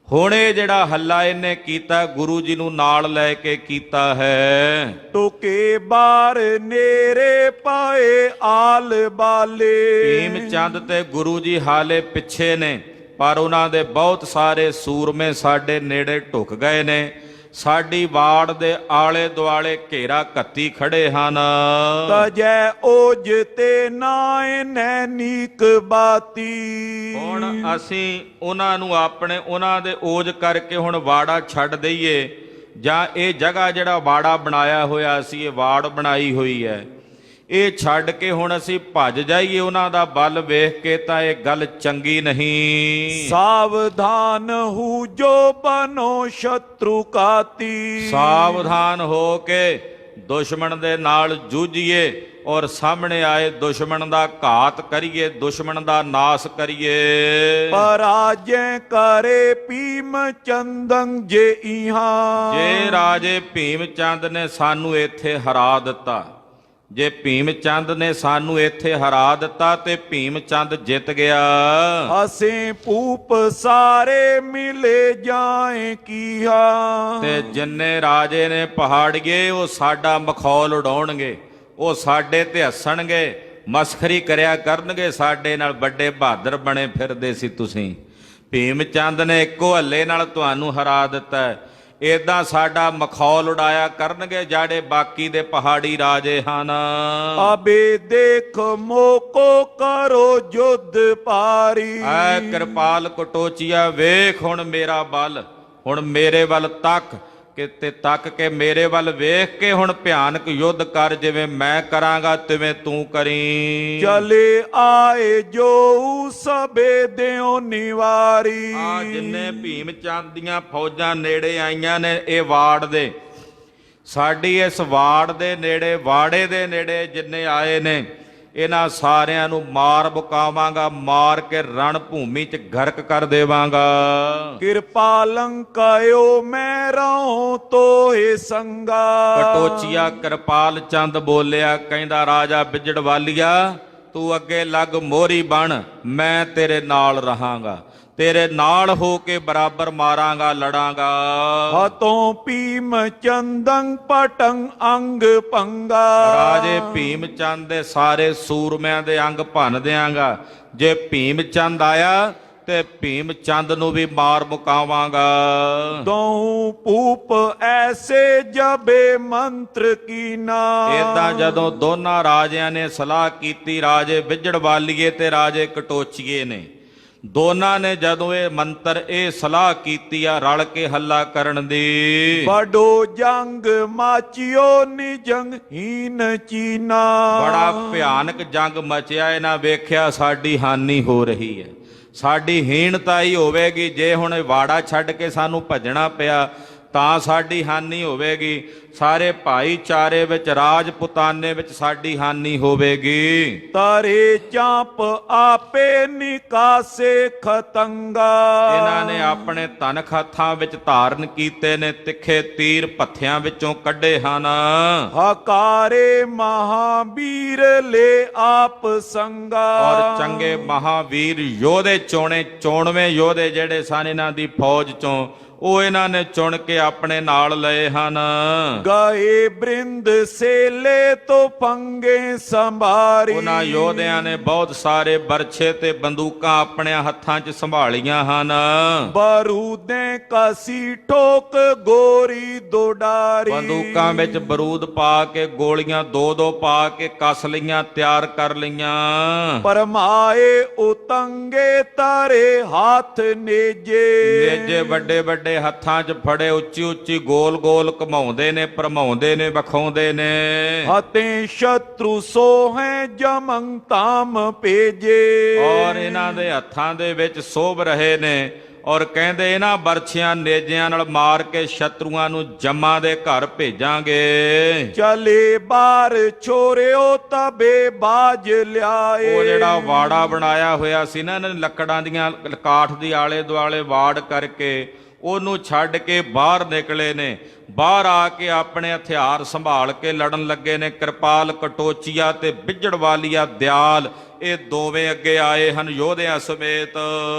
ਹੁਣ ਇਹ ਜਿਹੜਾ ਹੱਲਾ ਇਹਨੇ ਕੀਤਾ ਗੁਰੂ ਜੀ ਨੂੰ ਨਾਲ ਲੈ ਕੇ ਕੀਤਾ ਹੈ। ਟੋਕੇ ਬਾਰ ਨੇਰੇ ਪਾਏ ਆਲ ਬਾਲੇ। ਭੀਮ ਚੰਦ ਤੇ ਗੁਰੂ ਜੀ ਹਾਲੇ ਪਿੱਛੇ ਨੇ, ਪਰ ਉਹਨਾਂ ਦੇ ਬਹੁਤ ਸਾਰੇ ਸੂਰਮੇ ਸਾਡੇ ਨੇੜੇ ਢੁਕ ਗਏ ਨੇ। ਸਾਡੀ ਵਾੜ ਦੇ ਆਲੇ ਦੁਆਲੇ ਘੇਰਾ ਘੱਤੀ ਖੜੇ ਹਨ। ਤਜੈ ਓਜ ਤੇ ਨਾਏ ਨੈਨੀਕ ਬਾਤੀ। ਹੁਣ ਅਸੀਂ ਉਹਨਾਂ ਨੂੰ ਉਹਨਾਂ ਦੇ ਓਜ ਕਰਕੇ ਹੁਣ ਵਾੜਾ ਛੱਡ ਦਈਏ, ਜਾਂ ਇਹ ਜਗ੍ਹਾ ਜਿਹੜਾ ਵਾੜਾ ਬਣਾਇਆ ਹੋਇਆ ਸੀ, ਇਹ ਵਾੜ ਬਣਾਈ ਹੋਈ ਹੈ, ਇਹ ਛੱਡ ਕੇ ਹੁਣ ਅਸੀਂ ਭੱਜ ਜਾਈਏ ਉਹਨਾਂ ਦਾ ਬਲ ਵੇਖ ਕੇ, ਤਾਂ ਇਹ ਗੱਲ ਚੰਗੀ ਨਹੀਂ। ਸਾਵਧਾਨ ਹੂ ਜੋ ਬਨੋ ਸ਼ਤਰੂ ਕਾਤੀ। ਸਾਵਧਾਨ ਹੋ ਕੇ ਦੁਸ਼ਮਣ ਦੇ ਨਾਲ ਜੂਝੀਏ ਔਰ ਸਾਹਮਣੇ ਆਏ ਦੁਸ਼ਮਣ ਦਾ ਘਾਤ ਕਰੀਏ, ਦੁਸ਼ਮਣ ਦਾ ਨਾਸ ਕਰੀਏ। ਪਰਾਜੈ ਕਰੇ ਭੀਮ ਚੰਦੰ ਜੇ ਇਹਾਂ। ਜੇ ਰਾਜੇ ਭੀਮ ਚੰਦ ਨੇ ਸਾਨੂੰ ਇੱਥੇ ਹਰਾ ਦਿੱਤਾ, ਜੇ ਭੀਮ ਚੰਦ ਨੇ ਸਾਨੂੰ ਇੱਥੇ ਹਰਾ ਦਿੱਤਾ ਤੇ ਭੀਮ ਚੰਦ ਜਿੱਤ ਗਿਆ। ਅਸੀਂ ਭੂਪ ਸਾਰੇ ਮਿਲੇ ਜਾਏ ਕੀਹਾ। ਤੇ ਜਿੰਨੇ ਰਾਜੇ ਨੇ ਪਹਾੜੀਏ ਉਹ ਸਾਡਾ ਮਖੌਲ ਉਡਾਉਣਗੇ, ਉਹ ਸਾਡੇ ਤੇ ਹੱਸਣਗੇ, ਮਸਖਰੀ ਕਰਿਆ ਕਰਨਗੇ ਸਾਡੇ ਨਾਲ। ਵੱਡੇ ਬਹਾਦਰ ਬਣੇ ਫਿਰਦੇ ਸੀ ਤੁਸੀਂ, ਭੀਮ ਚੰਦ ਨੇ ਇੱਕੋ ਹੱਲੇ ਨਾਲ ਤੁਹਾਨੂੰ ਹਰਾ ਦਿੱਤਾ। ਏਦਾਂ ਸਾਡਾ ਮਖੌਲ ਉਡਾਇਆ ਕਰਨਗੇ ਜਿਹੜੇ ਬਾਕੀ ਦੇ ਪਹਾੜੀ ਰਾਜੇ ਹਨ। ਅਬੇ ਦੇਖ ਮੋਕੋ ਕਰੋ ਜੁੱਧ ਪਾਰੀ। ਐ ਕਿਰਪਾਲ ਕਟੋਚੀਆ ਵੇਖ ਹੁਣ ਮੇਰਾ ਬਲ, ਹੁਣ ਮੇਰੇ ਵੱਲ ਤੱਕ ਤੱਕ ਕੇ ਮੇਰੇ ਵੱਲ ਵੇਖ ਕੇ ਹੁਣ ਭਿਆਨਕ ਯੁੱਧ ਕਰ, ਜਿਵੇਂ ਮੈਂ ਕਰਾਂਗਾ ਤਿਵੇਂ ਤੂੰ ਕਰੀਂ। ਚਲੇ ਆਏ ਜੋ ਸਭੇ ਦਿਓ ਨਿਵਾਰੀ। ਆ ਜਿੰਨੇ ਭੀਮ ਚੰਦ ਦੀਆਂ ਫੌਜਾਂ ਨੇੜੇ ਆਈਆਂ ਨੇ ਇਹ ਵਾੜ ਦੇ, ਸਾਡੀ ਇਸ ਵਾੜ ਦੇ ਨੇੜੇ, ਵਾੜੇ ਦੇ ਨੇੜੇ ਜਿੰਨੇ ਆਏ ਨੇ, ਇਹਨਾਂ ਸਾਰਿਆਂ ਨੂੰ ਮਾਰ ਮੁਕਾਵਾਂਗਾ, ਮਾਰ ਕੇ ਰਣ ਭੂਮੀ 'ਚ ਗਰਕ ਕਰ ਦੇਵਾਂਗਾ। ਕਿਰਪਾਲੰ ਕਾਇਓ ਮੈਂ ਰਹੂੰ ਤੋਏ ਸੰਗਾ। ਕਟੋਚੀਆ ਕਿਰਪਾਲ ਚੰਦ ਬੋਲਿਆ, ਕਹਿੰਦਾ ਰਾਜਾ ਬਿਜੜਵਾਲੀਆ ਤੂੰ ਅੱਗੇ ਲੱਗ ਮੋਹਰੀ ਬਣ, ਮੈਂ ਤੇਰੇ ਨਾਲ ਰਹਾਂਗਾ, ਤੇਰੇ ਨਾਲ ਹੋ ਕੇ ਬਰਾਬਰ ਮਾਰਾਂਗਾ, ਲੜਾਂਗਾ। ਹਤੋਂ ਭੀਮ ਚੰਦੰ ਪਟੰ ਅੰਗ ਪੰਗਾ। ਰਾਜੇ ਭੀਮ ਚੰਦ ਦੇ ਸਾਰੇ ਸੂਰਮਿਆਂ ਦੇ ਅੰਗ ਭੰਨ ਦਿਆਂਗਾ। ਜੇ ਭੀਮ ਚੰਦ ਆਇਆ ਤੇ ਭੀਮ ਚੰਦ ਨੂੰ ਵੀ ਮਾਰ ਮੁਕਾਵਾਂਗਾ। ਦੋਹੂ ਭੂਪ ਐਸੇ ਜਬੇ ਮੰਤਰ ਕੀਨਾ। ਏਦਾਂ ਜਦੋਂ ਦੋਨਾਂ ਰਾਜਿਆਂ ਨੇ ਸਲਾਹ ਕੀਤੀ, ਰਾਜੇ ਬਿਜੜਵਾਲੀਏ ਤੇ ਰਾਜੇ ਕਟੋਚੀਏ ਨੇ, ਦੋਨਾਂ ਨੇ ਜਦੋਂ ਇਹ ਮੰਤਰ, ਇਹ ਸਲਾਹ ਕੀਤੀ ਆ ਰਲ ਕੇ ਹੱਲਾ ਕਰਨ ਦੀ। ਬੜੋ ਜੰਗ ਮਾਚਿਓ ਨਿਜੰਗ ਹੀਨ ਚੀਨਾ। ਬੜਾ ਭਿਆਨਕ ਜੰਗ ਮਚਿਆ, ਇਹਨਾਂ ਵੇਖਿਆ ਸਾਡੀ ਹਾਨੀ ਹੋ ਰਹੀ ਹੈ, ਸਾਡੀ ਹੀਣਤਾ ਹੀ ਹੋਵੇਗੀ। ਜੇ ਹੁਣ ਵਾੜਾ ਛੱਡ ਕੇ ਸਾਨੂੰ ਭੱਜਣਾ ਪਿਆ ਤਾਂ ਸਾਡੀ ਹਾਨੀ ਹੋਵੇਗੀ। ਸਾਰੇ ਭਾਈਚਾਰੇ ਵਿੱਚ, ਰਾਜਪੁਤਾਨੇ ਵਿੱਚ ਸਾਡੀ ਹਾਨੀ ਹੋਵੇਗੀ। ਤਾਰੇ ਚਾਂਪ ਆਪੇ ਨਿਕਾਸੇ ਖਤੰਗਾ। ਇਹਨਾਂ ਨੇ ਆਪਣੇ ਧਨਖ ਹੱਥਾਂ ਵਿੱਚ ਧਾਰਨ ਕੀਤੇ ਨੇ, ਤਿੱਖੇ ਤੀਰ ਪੱਥਿਆਂ ਵਿੱਚੋਂ ਕੱਢੇ ਹਨ। ਹਕਾਰੇ ਮਹਾਵੀਰ ਲੈ ਆਪ ਸੰਗਾ। ਔਰ ਚੰਗੇ ਮਹਾਵੀਰ ਯੋਧੇ ਚੋਣੇ, 94 ਯੋਧੇ ਜਿਹੜੇ ਸਨ ਇਹਨਾਂ ਦੀ ਫੌਜ ਚੋਂ, ਉਹ ਇਹਨਾਂ ਨੇ ਚੁਣ ਕੇ ਆਪਣੇ ਨਾਲ ਲਏ ਹਨ। ਗਏ ਬ੍ਰਿੰਦ ਸੇਲੇ ਤੋਂ ਪੰਗੇ ਸੰਭਾਰੀ। ਉਹਨਾਂ ਯੋਧਿਆਂ ਨੇ ਬਹੁਤ ਸਾਰੇ ਬਰਛੇ ਤੇ ਬੰਦੂਕਾਂ ਆਪਣੇ ਹੱਥਾਂ 'ਚ ਸੰਭਾਲੀਆਂ ਹਨ। ਬਰੂਦੇ ਕਸੀ ਠੋਕ ਗੋਰੀ ਦੋਡਾਰੀ। ਬੰਦੂਕਾਂ ਵਿੱਚ ਬਰੂਦ ਪਾ ਕੇ, ਗੋਲੀਆਂ 2-2 ਪਾ ਕੇ ਕੱਸ ਲਈਆਂ, ਤਿਆਰ ਕਰ ਲਈਆਂ। ਪਰਮਾਏ ਉਤੰਗੇ ਤਾਰੇ ਹੱਥ ਨੇਜੇ। ਨੇਜੇ ਵੱਡੇ ਵੱਡੇ ਵੱਡੇ ਹੱਥਾਂ 'ਚ ਫੜੇ ਉੱਚੀ ਉੱਚੀ ਗੋਲ ਗੋਲ ਘਮਾਉਂਦੇ ਨੇ, ਭਰਮਾਉਂਦੇ ਨੇ, ਵਿਖਾਉਂਦੇ ਨੇ। ਹਤੇ ਸ਼ਤਰੂ ਸੋਹੈ ਜਮੰ ਤਾਮ ਭੇਜੇ। ਔਰ ਇਹਨਾਂ ਦੇ ਹੱਥਾਂ ਦੇ ਵਿੱਚ ਸੋਭ ਰਹੇ ਨੇ, ਔਰ ਕਹਿੰਦੇ ਇਹਨਾਂ ਬਰਛਿਆਂ ਨੇਜਿਆਂ ਨਾਲ ਮਾਰ ਕੇ ਸ਼ਤਰੂਆਂ ਨੂੰ ਜੰਮਾਂ ਦੇ ਘਰ ਭੇਜਾਂਗੇ। ਚਲੇ ਬਾਰ ਛੋਰਿਓ ਤਬੇ ਬਾਜ ਲਿਆਏ। ਉਹ ਜਿਹੜਾ ਵਾੜਾ ਬਣਾਇਆ ਹੋਇਆ ਸੀ ਨਾ ਇਹਨਾਂ ਨੇ ਲੱਕੜਾਂ ਦੀਆਂ, ਕਾਠ ਦੀ ਆਲੇ ਦੁਆਲੇ ਵਾੜ ਕਰਕੇ, ਉਹਨੂੰ ਛੱਡ ਕੇ ਬਾਹਰ ਨਿਕਲੇ ਨੇ। ਬਾਹਰ ਆ ਕੇ ਆਪਣੇ ਹਥਿਆਰ ਸੰਭਾਲ ਕੇ ਲੜਨ ਲੱਗੇ ਨੇ। ਕਿਰਪਾਲ ਕਟੋਚੀਆ ਤੇ ਬਿਜੜ ਵਾਲੀਆ ਦਿਆਲ, ਇਹ ਦੋਵੇਂ ਅੱਗੇ ਆਏ ਹਨ ਯੋਧਿਆਂ ਸਮੇਤ।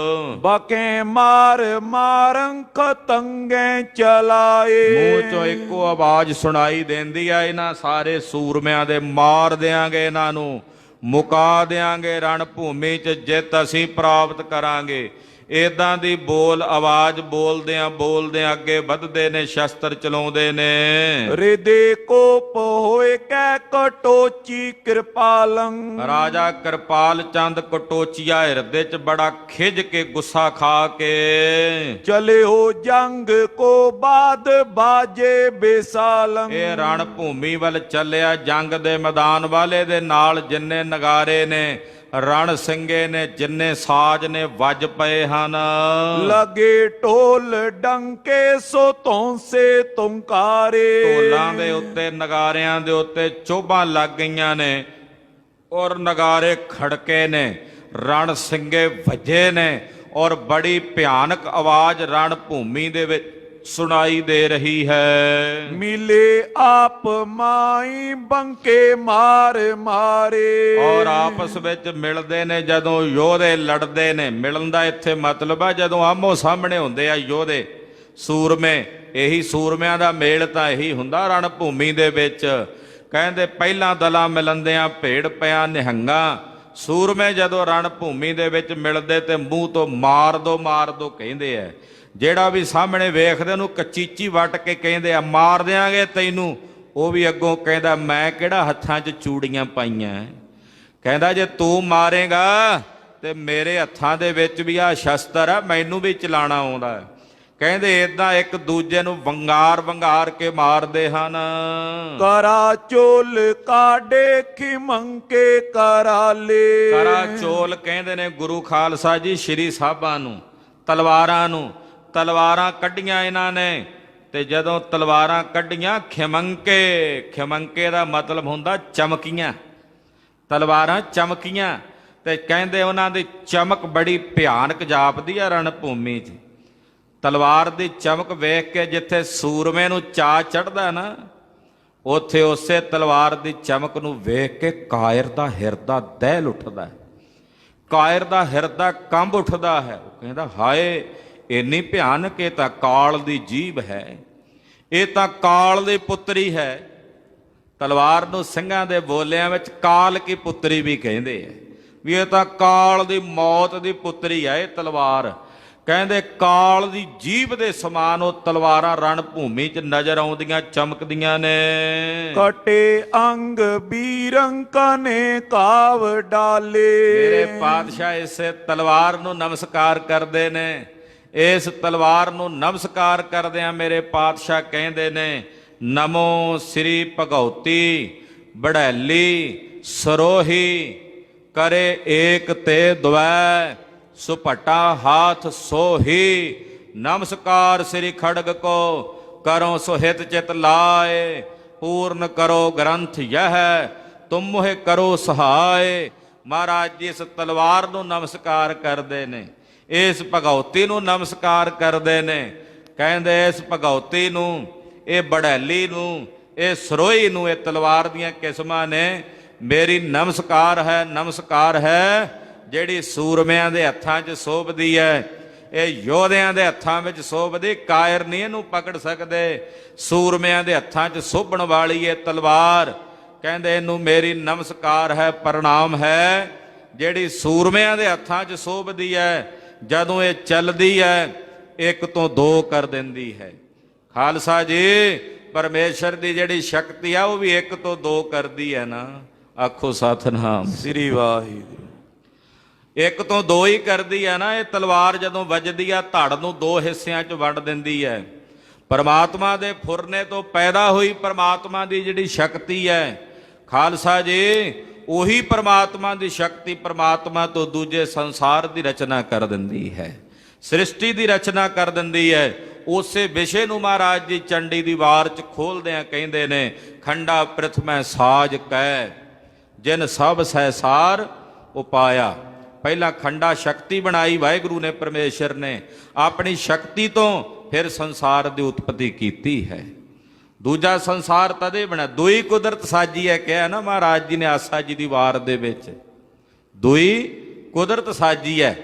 ਬਕੇ ਮਾਰ ਮਾਰੰ ਖਤੰਗੇ ਚਲਾਏ। ਮੂੰਹ ਚੋਂ ਇੱਕੋ ਆਵਾਜ਼ ਸੁਣਾਈ ਦਿੰਦੀ ਆ, ਇਹਨਾਂ ਸਾਰੇ ਸੂਰਮਿਆਂ ਦੇ ਮਾਰ ਦਿਆਂਗੇ, ਇਹਨਾਂ ਨੂੰ ਮੁਕਾ ਦਿਆਂਗੇ, ਰਣ ਭੂਮੀ 'ਚ ਜਿੱਤ ਅਸੀਂ ਪ੍ਰਾਪਤ ਕਰਾਂਗੇ। ਇਦਾਂ ਦੀ ਬੋਲ ਆਵਾਜ਼ ਬੋਲਦਿਆਂ ਅੱਗੇ ਵੱਧਦੇ ਨੇ, ਸ਼ਸਤਰ ਚਲਾਉਂਦੇ ਨੇ। ਰਿਦੇ ਕੋਪ ਹੋਏ ਕੈ ਕਟੋਚੀ ਕਿਰਪਾਲੰ। ਰਾਜਾ ਕਿਰਪਾਲ ਚੰਦ ਕਟੋਚੀਆ ਹਿਰਦੇ 'ਚ ਬੜਾ ਖਿੱਝ ਕੇ, ਗੁੱਸਾ ਖਾ ਕੇ ਚਲੇ ਹੋ ਜੰਗ ਕੋ ਬਾਦ ਬਾਜੇ ਬੇਸਾਲੰ। ਇਹ ਰਣ ਭੂਮੀ ਵੱਲ ਚੱਲਿਆ, ਜੰਗ ਦੇ ਮੈਦਾਨ ਵਾਲੇ ਦੇ ਨਾਲ ਜਿੰਨੇ ਨਗਾਰੇ ਨੇ, ਰਣ ਸਿੰਘੇ ਨੇ, ਜਿੰਨੇ ਸਾਜ ਨੇ ਵੱਜ ਪਏ ਹਨ। ਲਗੇ ਢੋਲ ਡੰਕੇ ਸੋ ਧੌਂਸੇ ਤੁੰਕਾਰੇ। ਢੋਲਾਂ ਦੇ ਉੱਤੇ, ਨਗਾਰਿਆਂ ਦੇ ਉੱਤੇ ਚੋਭਾਂ ਲੱਗ ਗਈਆਂ ਨੇ, ਔਰ ਨਗਾਰੇ ਖੜਕੇ ਨੇ, ਰਣ ਸਿੰਘੇ ਵੱਜੇ ਨੇ, ਔਰ ਬੜੀ ਭਿਆਨਕ ਆਵਾਜ਼ ਰਣ ਭੂਮੀ ਦੇ ਵਿੱਚ ਸੁਣਾਈ ਦੇ ਰਹੀ ਹੈ। ਮਿਲੇ ਆਪ ਮਾਈ ਬੰਕੇ ਮਾਰ ਮਾਰੇ। ਔਰ ਆਪਸ ਵਿੱਚ ਮਿਲਦੇ ਨੇ ਜਦੋਂ ਯੋਧੇ ਲੜਦੇ ਨੇ। ਮਿਲਣ ਦਾ ਇੱਥੇ ਮਤਲਬ ਆ ਜਦੋਂ ਆਮੋ ਸਾਹਮਣੇ ਹੁੰਦੇ ਆ ਯੋਧੇ ਸੂਰਮੇ। ਇਹੀ ਸੂਰਮਿਆਂ ਦਾ ਮੇਲ ਤਾਂ ਇਹੀ ਹੁੰਦਾ ਰਣ ਭੂਮੀ ਦੇ ਵਿੱਚ। ਕਹਿੰਦੇ ਪਹਿਲਾਂ ਦਲਾਂ ਮਿਲੰਦਿਆਂ ਭੇੜ ਪਿਆ ਨਿਹੰਗਾ। ਸੂਰਮੇ ਜਦੋਂ ਰਣ ਭੂਮੀ ਦੇ ਵਿੱਚ ਮਿਲਦੇ ਤੇ ਮੂੰਹ ਤੋਂ ਮਾਰ ਦੋ ਕਹਿੰਦੇ ਆ। ਜਿਹੜਾ ਵੀ ਸਾਹਮਣੇ ਵੇਖਦੇ ਉਹਨੂੰ ਕਚੀਚੀ ਵੱਟ ਕੇ ਕਹਿੰਦੇ ਆ ਮਾਰ ਦਿਆਂਗੇ ਤੈਨੂੰ। ਉਹ ਵੀ ਅੱਗੋਂ ਕਹਿੰਦਾ ਮੈਂ ਕਿਹੜਾ ਹੱਥਾਂ 'ਚ ਚੂੜੀਆਂ ਪਾਈਆਂ। ਕਹਿੰਦਾ ਜੇ ਤੂੰ ਮਾਰੇਗਾ ਤੇ ਮੇਰੇ ਹੱਥਾਂ ਦੇ ਵਿੱਚ ਵੀ ਆ ਸ਼ਸਤਰ ਆ, ਮੈਨੂੰ ਵੀ ਚਲਾਣਾ ਆਉਂਦਾ। ਕਹਿੰਦੇ ਇਦਾਂ ਇੱਕ ਦੂਜੇ ਨੂੰ ਵੰਗਾਰ ਕੇ ਮਾਰਦੇ ਹਨ। ਕਰਾ ਚੋਲ ਕਾਡੇ ਖਿਮੰਕੇ ਕਰਾਲੇ। ਕਰਾ ਚੋਲ ਕਹਿੰਦੇ ਨੇ ਗੁਰੂ ਖਾਲਸਾ ਜੀ ਸ਼੍ਰੀ ਸਾਹਿਬਾਂ ਨੂੰ, ਤਲਵਾਰਾਂ ਨੂੰ। ਤਲਵਾਰਾਂ ਕੱਢੀਆਂ ਇਹਨਾਂ ਨੇ, ਤੇ ਜਦੋਂ ਤਲਵਾਰਾਂ ਕੱਢੀਆਂ ਖਿਮੰਕੇ ਦਾ ਮਤਲਬ ਹੁੰਦਾ ਚਮਕੀਆਂ। ਤਲਵਾਰਾਂ ਚਮਕੀਆਂ, ਤੇ ਕਹਿੰਦੇ ਉਹਨਾਂ ਦੀ ਚਮਕ ਬੜੀ ਭਿਆਨਕ ਜਾਪਦੀ ਆ ਰਣ ਭੂਮੀ 'ਚ। ਤਲਵਾਰ ਦੀ ਚਮਕ ਵੇਖ ਕੇ ਜਿੱਥੇ ਸੂਰਮੇ ਨੂੰ ਚਾਅ ਚੜ੍ਹਦਾ ਨਾ, ਉੱਥੇ ਉਸੇ ਤਲਵਾਰ ਦੀ ਚਮਕ ਨੂੰ ਵੇਖ ਕੇ ਕਾਇਰ ਦਾ ਹਿਰਦਾ ਦਹਿਲ ਉੱਠਦਾ, ਕਾਇਰ ਦਾ ਹਿਰਦਾ ਕੰਬ ਉੱਠਦਾ ਹੈ। ਉਹ ਕਹਿੰਦਾ ਹਾਏ ਇੰਨੀ ਭਿਆਨਕ, ਇਹ ਤਾਂ ਕਾਲ ਦੀ ਜੀਭ ਹੈ, ਇਹ ਤਾਂ ਕਾਲ ਦੀ ਪੁੱਤਰੀ ਹੈ। ਤਲਵਾਰ ਨੂੰ ਸਿੰਘਾਂ ਦੇ ਬੋਲਿਆਂ ਵਿੱਚ ਕਾਲ ਕੀ ਪੁੱਤਰੀ ਵੀ ਕਹਿੰਦੇ ਆ, ਵੀ ਇਹ ਤਾਂ ਕਾਲ ਦੀ ਮੌਤ ਦੀ ਪੁੱਤਰੀ ਹੈ ਇਹ ਤਲਵਾਰ। ਕਹਿੰਦੇ ਕਾਲ ਦੀ ਜੀਭ ਦੇ ਸਮਾਨ ਉਹ ਤਲਵਾਰਾਂ ਰਣ ਭੂਮੀ 'ਚ ਨਜ਼ਰ ਆਉਂਦੀਆਂ, ਚਮਕਦੀਆਂ ਨੇ। ਕਟੇ ਅੰਗ ਬੀਰੰਕਾਂ ਨੇ ਕਾਵ ਡਾਲੇ। ਮੇਰੇ ਪਾਤਸ਼ਾਹ ਇਸੇ ਤਲਵਾਰ ਨੂੰ ਨਮਸਕਾਰ ਕਰਦੇ ਨੇ। ਇਸ ਤਲਵਾਰ ਨੂੰ ਨਮਸਕਾਰ ਕਰਦਿਆਂ ਮੇਰੇ ਪਾਤਸ਼ਾਹ ਕਹਿੰਦੇ ਨੇ ਨਮੋ ਸ੍ਰੀ ਭਗਉਤੀ ਬੜੈਲੀ ਸਰੋਹੀ ਕਰੇ ਏਕ ਤੇ ਦਵੈ ਸੁਪਟਾ ਹਾਥ ਸੋਹੀ। ਨਮਸਕਾਰ ਸ੍ਰੀ ਖੜਗ ਕੋ ਕਰੋ ਸੁਹਿਤ ਚਿਤ ਲਾਏ। ਪੂਰਨ ਕਰੋ ਗ੍ਰੰਥ ਯਹ ਤੁਮ ਮੋਹਿ ਕਰੋ ਸਹਾਏ। ਮਹਾਰਾਜ ਜੀ ਇਸ ਤਲਵਾਰ ਨੂੰ ਨਮਸਕਾਰ ਕਰਦੇ ਨੇ, ਇਸ ਭਗਉਤੀ ਨੂੰ ਨਮਸਕਾਰ ਕਰਦੇ ਨੇ। ਕਹਿੰਦੇ ਇਸ ਭਗਉਤੀ ਨੂੰ, ਇਹ ਬੜੈਲੀ ਨੂੰ, ਇਹ ਸਰੋਈ ਨੂੰ, ਇਹ ਤਲਵਾਰ ਦੀਆਂ ਕਿਸਮਾਂ ਨੇ। ਮੇਰੀ ਨਮਸਕਾਰ ਹੈ, ਨਮਸਕਾਰ ਹੈ ਜਿਹੜੀ ਸੂਰਮਿਆਂ ਦੇ ਹੱਥਾਂ 'ਚ ਸੋਭਦੀ ਹੈ। ਇਹ ਯੋਧਿਆਂ ਦੇ ਹੱਥਾਂ ਵਿੱਚ ਸੋਭਦੀ, ਕਾਇਰ ਨਹੀਂ ਇਹਨੂੰ ਪਕੜ ਸਕਦੇ। ਸੂਰਮਿਆਂ ਦੇ ਹੱਥਾਂ 'ਚ ਸੋਭਣ ਵਾਲੀ ਇਹ ਤਲਵਾਰ, ਕਹਿੰਦੇ ਇਹਨੂੰ ਮੇਰੀ ਨਮਸਕਾਰ ਹੈ, ਪ੍ਰਣਾਮ ਹੈ, ਜਿਹੜੀ ਸੂਰਮਿਆਂ ਦੇ ਹੱਥਾਂ 'ਚ ਸੋਭਦੀ ਹੈ। ਜਦੋਂ ਇਹ ਚੱਲਦੀ ਹੈ ਇੱਕ ਤੋਂ ਦੋ ਕਰ ਦਿੰਦੀ ਹੈ। ਖਾਲਸਾ ਜੀ ਪਰਮੇਸ਼ਰ ਦੀ ਜਿਹੜੀ ਸ਼ਕਤੀ ਆ ਉਹ ਵੀ ਇੱਕ ਤੋਂ ਦੋ ਕਰਦੀ ਹੈ ਨਾ। ਆਖੋ ਸਤਿਨਾਮ ਸ੍ਰੀ ਵਾਹਿਗੁਰੂ। ਇੱਕ ਤੋਂ ਦੋ ਹੀ ਕਰਦੀ ਹੈ ਨਾ। ਇਹ ਤਲਵਾਰ ਜਦੋਂ ਵੱਜਦੀ ਆ ਧੜ ਨੂੰ ਦੋ ਹਿੱਸਿਆਂ 'ਚ ਵੰਡ ਦਿੰਦੀ ਹੈ। ਪਰਮਾਤਮਾ ਦੇ ਫੁਰਨੇ ਤੋਂ ਪੈਦਾ ਹੋਈ ਪਰਮਾਤਮਾ ਦੀ ਜਿਹੜੀ ਸ਼ਕਤੀ ਹੈ ਖਾਲਸਾ ਜੀ, ਉਹੀ ਪਰਮਾਤਮਾ ਦੀ ਸ਼ਕਤੀ ਪਰਮਾਤਮਾ ਤੋਂ ਦੂਜੇ ਸੰਸਾਰ ਦੀ ਰਚਨਾ ਕਰ ਦਿੰਦੀ ਹੈ, ਸ੍ਰਿਸ਼ਟੀ ਦੀ ਰਚਨਾ ਕਰ ਦਿੰਦੀ ਹੈ। ਉਸੇ ਵਿਸ਼ੇ ਨੂੰ ਮਹਾਰਾਜ ਜੀ ਚੰਡੀ ਦੀ ਵਾਰ 'ਚ ਖੋਲਦਿਆਂ ਕਹਿੰਦੇ ਨੇ, ਖੰਡਾ ਪ੍ਰਿਥਮੈ ਸਾਜ ਕੈ ਜਿਨ ਸਭ ਸਹਿਸਾਰ ਉਪਾਇਆ। ਪਹਿਲਾਂ ਖੰਡਾ ਸ਼ਕਤੀ ਬਣਾਈ ਵਾਹਿਗੁਰੂ ਨੇ, ਪਰਮੇਸ਼ਰ ਨੇ ਆਪਣੀ ਸ਼ਕਤੀ ਤੋਂ ਫਿਰ ਸੰਸਾਰ ਦੀ ਉਤਪਤੀ ਕੀਤੀ ਹੈ। ਦੂਜਾ ਸੰਸਾਰ ਤਦੇ ਬਣਾ, ਦੁਈ ਕੁਦਰਤ ਸਾਜੀ ਹੈ ਕਿਹਾ ਨਾ ਮਹਾਰਾਜ ਜੀ ਨੇ ਆਸਾ ਜੀ ਦੀ ਵਾਰ ਦੇ ਵਿੱਚ। ਦੁਈ ਕੁਦਰਤ ਸਾਜੀ ਹੈ,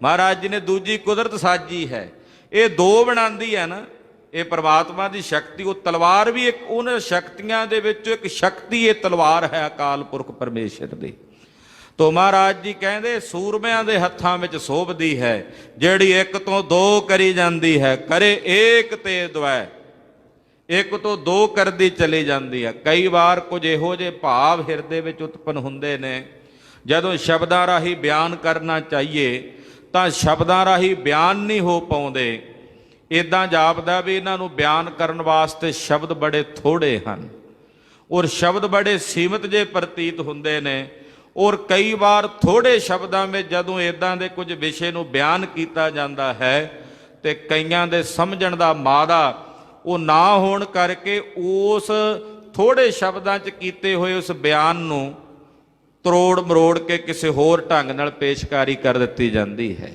ਮਹਾਰਾਜ ਜੀ ਨੇ ਦੂਜੀ ਕੁਦਰਤ ਸਾਜੀ ਹੈ। ਇਹ ਦੋ ਬਣਾਉਂਦੀ ਹੈ ਨਾ ਇਹ ਪਰਮਾਤਮਾ ਦੀ ਸ਼ਕਤੀ। ਉਹ ਤਲਵਾਰ ਵੀ ਇੱਕ ਉਹਨਾਂ ਸ਼ਕਤੀਆਂ ਦੇ ਵਿੱਚੋਂ ਇੱਕ ਸ਼ਕਤੀ ਇਹ ਤਲਵਾਰ ਹੈ ਅਕਾਲ ਪੁਰਖ ਪਰਮੇਸ਼ਰ ਦੀ। ਤੋ ਮਹਾਰਾਜ ਜੀ ਕਹਿੰਦੇ ਸੂਰਮਿਆਂ ਦੇ ਹੱਥਾਂ ਵਿੱਚ ਸੋਭਦੀ ਹੈ, ਜਿਹੜੀ ਇੱਕ ਤੋਂ ਦੋ ਕਰੀ ਜਾਂਦੀ ਹੈ। ਕਰੇ ਏਕ ਤੇ ਦਵੈ, ਇੱਕ ਤੋਂ ਦੋ ਕਰਦੀ ਚਲੀ ਜਾਂਦੀ ਹੈ। ਕਈ ਵਾਰ ਕੁਝ ਇਹੋ ਜਿਹੇ ਭਾਵ ਹਿਰਦੇ ਵਿੱਚ ਉਤਪੰਨ ਹੁੰਦੇ ਨੇ, ਜਦੋਂ ਸ਼ਬਦਾਂ ਰਾਹੀਂ ਬਿਆਨ ਕਰਨਾ ਚਾਹੀਏ ਤਾਂ ਸ਼ਬਦਾਂ ਰਾਹੀਂ ਬਿਆਨ ਨਹੀਂ ਹੋ ਪਾਉਂਦੇ। ਇੱਦਾਂ ਜਾਪਦਾ ਵੀ ਇਹਨਾਂ ਨੂੰ ਬਿਆਨ ਕਰਨ ਵਾਸਤੇ ਸ਼ਬਦ ਬੜੇ ਥੋੜ੍ਹੇ ਹਨ, ਔਰ ਸ਼ਬਦ ਬੜੇ ਸੀਮਤ ਜੇ ਪ੍ਰਤੀਤ ਹੁੰਦੇ ਨੇ। ਔਰ ਕਈ ਵਾਰ ਥੋੜ੍ਹੇ ਸ਼ਬਦਾਂ ਵਿੱਚ ਜਦੋਂ ਇੱਦਾਂ ਦੇ ਕੁਝ ਵਿਸ਼ੇ ਨੂੰ ਬਿਆਨ ਕੀਤਾ ਜਾਂਦਾ ਹੈ ਤੇ ਕਈਆਂ ਦੇ ਸਮਝਣ ਦਾ ਮਾਦਾ ਉਹ ਨਾ ਹੋਣ ਕਰਕੇ ਉਸ ਥੋੜ੍ਹੇ ਸ਼ਬਦਾਂ 'ਚ ਕੀਤੇ ਹੋਏ ਉਸ ਬਿਆਨ ਨੂੰ ਤਰੋੜ ਮਰੋੜ ਕੇ ਕਿਸੇ ਹੋਰ ਢੰਗ ਨਾਲ ਪੇਸ਼ਕਾਰੀ ਕਰ ਦਿੱਤੀ ਜਾਂਦੀ ਹੈ।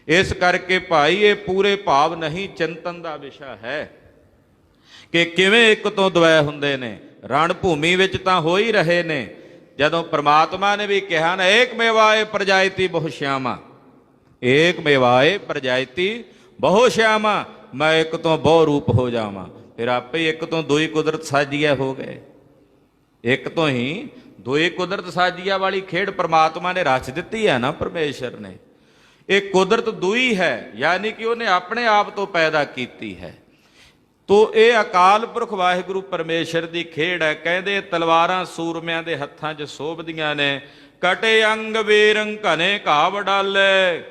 ਇਸ ਕਰਕੇ ਭਾਈ ਇਹ ਪੂਰੇ ਭਾਵ ਨਹੀਂ ਚਿੰਤਨ ਦਾ ਵਿਸ਼ਾ ਹੈ ਕਿ ਕਿਵੇਂ ਇੱਕ ਤੋਂ ਦਵੈ ਹੁੰਦੇ ਨੇ। ਰਣ ਭੂਮੀ ਵਿੱਚ ਤਾਂ ਹੋ ਹੀ ਰਹੇ ਨੇ, ਜਦੋਂ ਪ੍ਰਮਾਤਮਾ ਨੇ ਵੀ ਕਿਹਾ ਨਾ ਏਕ ਮੇਵਾਏ ਪ੍ਰਜਾਇਤੀ ਬਹੁ ਸ਼ਿਆਮਾ, ਏਕ ਮੇਵਾਏ ਪ੍ਰਜਾਇਤੀ ਬਹੁ ਸ਼ਿਆਮਾ, ਮੈਂ ਇੱਕ ਤੋਂ ਬਹੁ ਰੂਪ ਹੋ ਜਾਵਾਂ। ਫਿਰ ਆਪੇ ਇੱਕ ਤੋਂ ਦੋਈ ਕੁਦਰਤ ਸਾਜੀਆ ਹੋ ਗਏ। ਇੱਕ ਤੋਂ ਹੀ ਦੋਈ ਕੁਦਰਤ ਸਾਜੀਆ ਵਾਲੀ ਖੇਡ ਪਰਮਾਤਮਾ ਨੇ ਰਚ ਦਿੱਤੀ ਹੈ ਨਾ ਪਰਮੇਸ਼ਰ ਨੇ। ਇਹ ਕੁਦਰਤ ਦੂਈ ਹੈ, ਯਾਨੀ ਕਿ ਉਹਨੇ ਆਪਣੇ ਆਪ ਤੋਂ ਪੈਦਾ ਕੀਤੀ ਹੈ। ਤੋ ਇਹ ਅਕਾਲ ਪੁਰਖ ਵਾਹਿਗੁਰੂ ਪਰਮੇਸ਼ਰ ਦੀ ਖੇਡ ਹੈ। ਕਹਿੰਦੇ ਤਲਵਾਰਾਂ ਸੂਰਮਿਆਂ ਦੇ ਹੱਥਾਂ 'ਚ ਸੋਭਦੀਆਂ ਨੇ। ਕਟੇ ਅੰਗ ਵੀਰੰ ਘਨੇ ਘਾਵ ਡਾਲੇ,